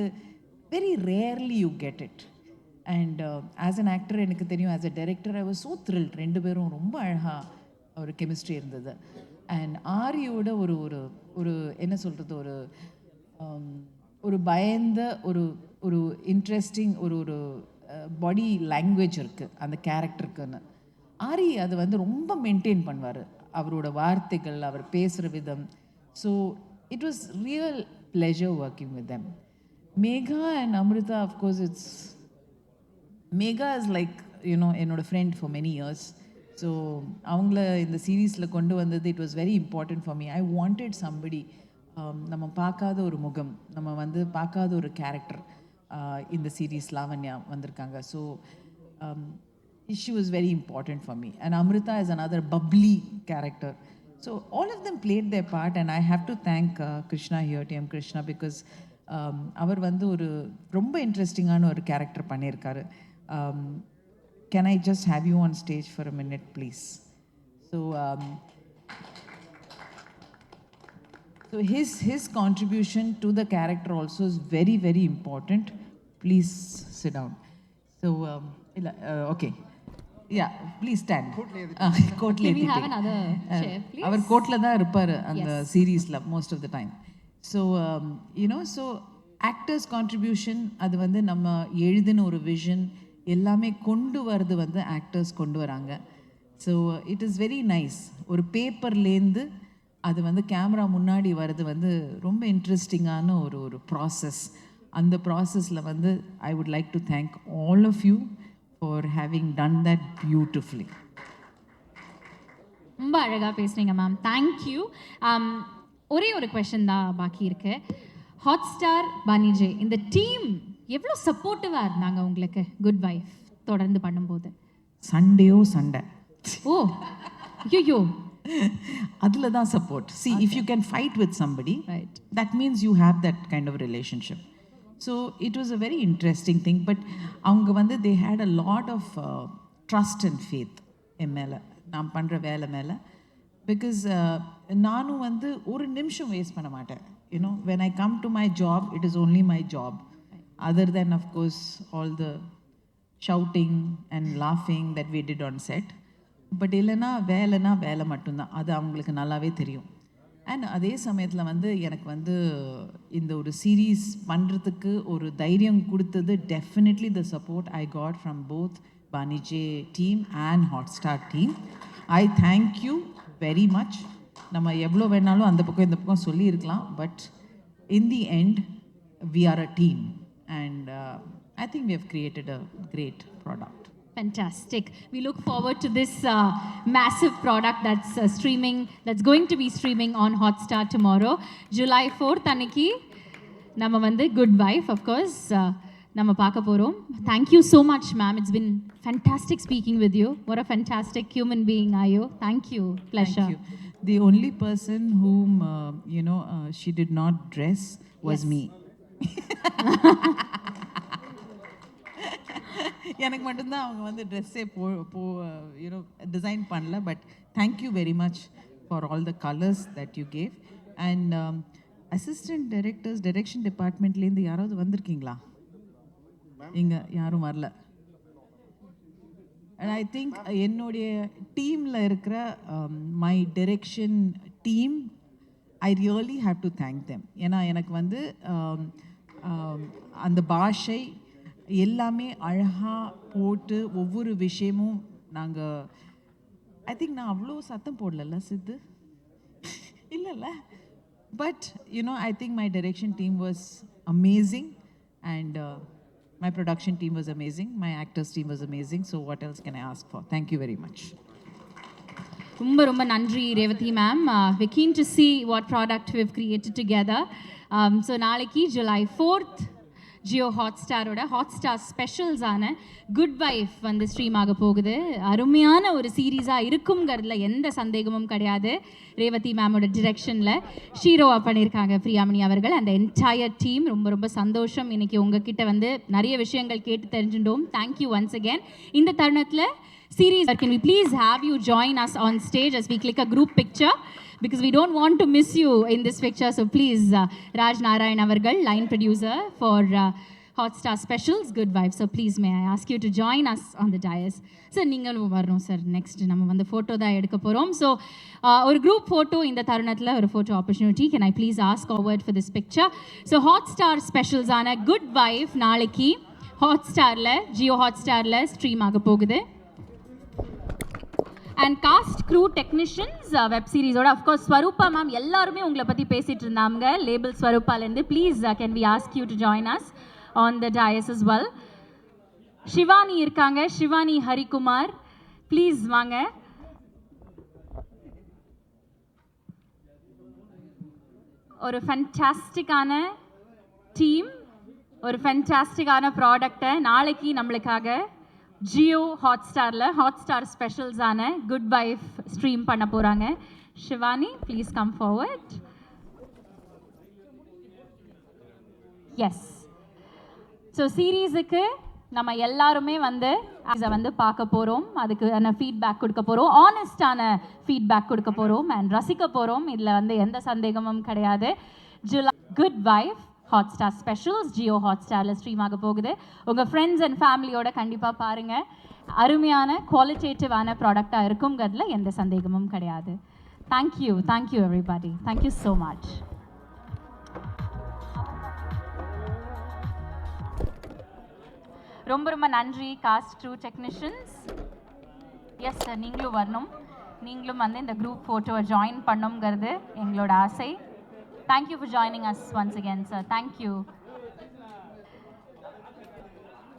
very rarely you get it. And as an actor எனக்கு தெரியும், as a director I was so thrilled. 2 பேரும் ரொம்ப அழகாக ஒரு கெமிஸ்ட்ரி இருந்தது. அண்ட் ஆரியோட ஒரு ஒரு ஒரு என்ன சொல்கிறது, ஒரு பயந்த ஒரு இன்ட்ரெஸ்டிங் ஒரு பாடி லாங்குவேஜ் இருக்குது அந்த கேரக்டருக்குன்னு. ஆரி அது வந்து ரொம்ப மெயின்டைன் பண்ணுவார், அவரோட வார்த்தைகள், அவர் பேசுகிற விதம். So it was real pleasure working with them. Megha and Amritha, of course it's Megha is like என்னோட friend for many years. So அவங்கள இந்த சீரீஸில் கொண்டு வந்தது it was very important for me. I wanted somebody, நம்ம பார்க்காத ஒரு முகம், நம்ம வந்து பார்க்காத ஒரு கேரக்டர் இந்த சீரீஸ் லாவண்யா வந்திருக்காங்க. So she was very important for me. And Amrita is another bubbly character. So all of them played their part, and I have to thank Krishna here, TM Krishna, because அவர் வந்து ஒரு ரொம்ப இன்ட்ரெஸ்டிங்கான ஒரு கேரக்டர் பண்ணியிருக்காரு. Can I just have you on stage for a minute, please? So his contribution to the character also is very, very important. Please sit down. So okay. Yeah, please stand. கோட்ல Can we have another chair, please? அவர் கோட்ல தான் இருப்பார் அந்த சீரீஸில் most of the time. So so actors contribution, அது வந்து நம்ம எழுதின ஒரு விஷன் எல்லாமே கொண்டு வரது வந்து ஆக்டர்ஸ் கொண்டு வராங்க. So it is very nice. ஒரு பேப்பர்லேருந்து அது வந்து கேமரா முன்னாடி வர்றது வந்து ரொம்ப இன்ட்ரெஸ்டிங்கான ஒரு ப்ராசஸ். அந்த ப்ராசஸில் வந்து I would like to thank all of you for having done that beautifully. ரொம்ப அழகாக பேசுனீங்க மேம், தேங்க்யூ. ஒரே ஒரு கொஷன் தான் பாக்கி இருக்கு. ஹாட்ஸ்டார் பனிஜே இந்த டீம் எவ்வளோ சப்போர்ட்டிவாக இருந்தாங்க உங்களுக்கு குட் வைஃப் தொடர்ந்து பண்ணும்போது? சண்டை. ஓ ஐயோ, அதில் தான் support. See, if you can fight with somebody, right, that means you have that kind of relationship. So it was a very interesting thing. But அவங்க வந்து they had a lot of trust and faith என் மேலே, நான் பண்ணுற வேலை மேலே. பிகாஸ் நானும் வந்து ஒரு நிமிஷம் வேஸ்ட் பண்ண மாட்டேன். You know when I come to my job, it is only my job, other than of course all the shouting and லாஃபிங் that we did on set. But இல்லைன்னா வேலை மட்டும்தான், அது அவங்களுக்கு நல்லாவே தெரியும். அண்ட் அதே சமயத்தில் வந்து எனக்கு வந்து இந்த ஒரு சீரீஸ் பண்ணுறதுக்கு ஒரு தைரியம் கொடுத்தது definitely the support I got from both Banijay team and Hotstar team. I thank you very much. நம்ம எவ்வளோ வேணாலும் அந்த பக்கம் இந்த பக்கம் சொல்லியிருக்கலாம், but in the end we are a team and I think we have created a great product. Fantastic. We look forward to this massive product that's that's going to be streaming on Hotstar tomorrow. July 4th அன்னைக்கு நம்ம வந்து Good Wife, of course, நம்ம பார்க்க போகிறோம். Thank you so much, ma'am. It's been fantastic speaking with you. What a fantastic human being are you. Thank you. Pleasure. Thank you. The only person whom, she did not dress was me. எனக்கு மட்டும்தான் அவங்க வந்து ட்ரெஸ்ஸே டிசைன் பண்ணல. But thank you very much for all the colours that you gave. And assistant directors, direction டிபார்ட்மெண்ட்லேருந்து யாராவது வந்திருக்கீங்களா? இங்கே யாரும் வரல. அண்ட் ஐ திங்க் என்னுடைய டீமில் இருக்கிற my direction team, I really have to thank them. ஏன்னா எனக்கு வந்து அந்த பாஷை எல்லாமே அழகாக போட்டு ஒவ்வொரு விஷயமும் நாங்கள், ஐ திங்க் நான் அவ்வளோ சத்தம் போடல சித்து, இல்லைல்ல. But I think my direction team was amazing and my production team was amazing, my actors team was amazing. So what else can I ask for? Thank you very much. ரொம்ப ரொம்ப நன்றி Revathi ma'am. we're keen to see what product we've created together. So நாளைக்கு July 4th ஜியோ ஹாட்ஸ்டாரோட ஹாட்ஸ்டார் ஸ்பெஷல்ஸான குட் வைஃப் வந்து ஸ்ட்ரீம் ஆக போகுது. அருமையான ஒரு சீரீஸாக இருக்குங்கிறதுல எந்த சந்தேகமும் கிடையாது. ரேவதி மேமோட டிரெக்ஷனில் ஷீரோவாக பண்ணியிருக்காங்க பிரியாமணி அவர்கள், அந்த என்டையர் டீம். ரொம்ப ரொம்ப சந்தோஷம் இன்னைக்கு உங்ககிட்ட வந்து நிறைய விஷயங்கள் கேட்டு தெரிஞ்சுட்டோம். Thank you once again. இந்த தருணத்தில் series, can we please have you join us on stage as we click a group picture, because we don't want to miss you in this picture. So please, Raj Narayan avargal, line producer for Hotstar Specials Good Wife. So please, may I ask you to join us on the dais. So நீங்களும் வரணும் சார். நெக்ஸ்ட் நம்ம வந்து ஃபோட்டோ தான் எடுக்க போகிறோம். ஸோ ஒரு குரூப் ஃபோட்டோ இந்த தருணத்தில் ஒரு photo opportunity. Can I please ask forward for this picture? So Hotstar ஸ்பெஷல்ஸான குட் வைஃப் நாளைக்கு ஹாட்ஸ்டாரில், ஜியோ ஹாட்ஸ்டாரில் ஸ்ட்ரீம் ஆக போகுது. And cast crew technicians web சீரிஸோட அஃப்கோர்ஸ் ஸ்வரூபா மேம் எல்லாருமே உங்களை பற்றி பேசிகிட்டு இருந்தாங்க, லேபிள் ஸ்வரூபாலேருந்து. Please can we ask you to join us on the dais as well. Shivani இருக்காங்க, ஷிவானி ஹரிகுமார், ப்ளீஸ் வாங்க. ஒரு ஃபேண்டாஸ்டிக்கான டீம், ஒரு ஃபேண்டாஸ்டிக்கான ப்ராடக்டை நாளைக்கு நம்மளுக்காக ஜியோ ஹாட்ஸ்டாரில் ஹாட்ஸ்டார் ஸ்பெஷல்ஸான குட் வைஃப் ஸ்ட்ரீம் பண்ண போகிறாங்க. Shivani, please come forward. Yes, so சீரீஸுக்கு நம்ம எல்லாருமே வந்து இதை வந்து பார்க்க போகிறோம், அதுக்கான ஃபீட்பேக் கொடுக்க போகிறோம், ஆனஸ்டான ஃபீட்பேக் கொடுக்க போகிறோம் அண்ட் ரசிக்க போகிறோம். இதில் வந்து எந்த சந்தேகமும் கிடையாது. July Good Wife Hotstar specials Jio ஹாட்ஸ்டாரில் ஸ்ட்ரீம் ஆக போகுது. உங்கள் ஃப்ரெண்ட்ஸ் அண்ட் ஃபேமிலியோட கண்டிப்பாக பாருங்கள். அருமையான குவாலிட்டேட்டிவான ப்ராடக்டாக இருக்குங்கிறதுல எந்த சந்தேகமும் கிடையாது. Thank you, thank you everybody. Thank you so much. ரொம்ப ரொம்ப நன்றி cast crew technicians. Yes sir, நீங்களும் வரணும், நீங்களும் வந்து இந்த குரூப் ஃபோட்டோவை ஜாயின் பண்ணணுங்கிறது எங்களோட ஆசை. Thank you for joining us once again, sir. Thank you.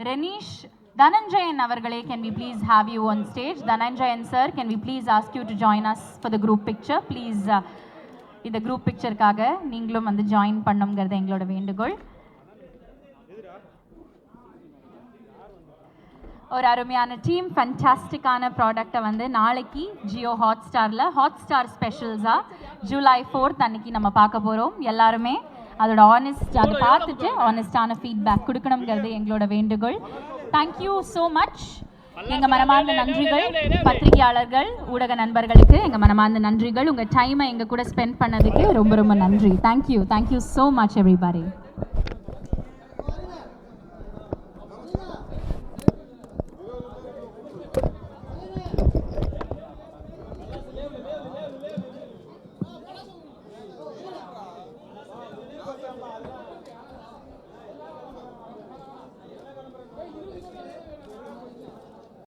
Renish Dhananjayan avargale, can we please have you on stage? Dhananjayan sir, can we please ask you to join us for the group picture? Please, in the group picture kaga neengalum வந்து join பண்ணனும்ங்கறது எங்களோட வேண்டுகோள். ஒரு அருமையான டீம், ஃபேண்டாஸ்டிக்கான ப்ராடக்டை வந்து நாளைக்கு ஜியோ ஹாட்ஸ்டாரில் ஹாட்ஸ்டார் ஸ்பெஷல்ஸாக ஜூலை 4th அன்னைக்கு நம்ம பார்க்க போகிறோம். எல்லாருமே அதோட அதை பார்த்துட்டு ஆனஸ்டான ஃபீட்பேக் கொடுக்கணுங்கிறது எங்களோட வேண்டுகோள். Thank you so much. எங்கள் மனமார்ந்த நன்றிகள் பத்திரிகையாளர்கள், ஊடக நண்பர்களுக்கு எங்கள் மனமார்ந்த நன்றிகள். உங்கள் டைமை எங்கள் கூட ஸ்பெண்ட் பண்ணதுக்கு ரொம்ப ரொம்ப நன்றி. Thank you so much everybody.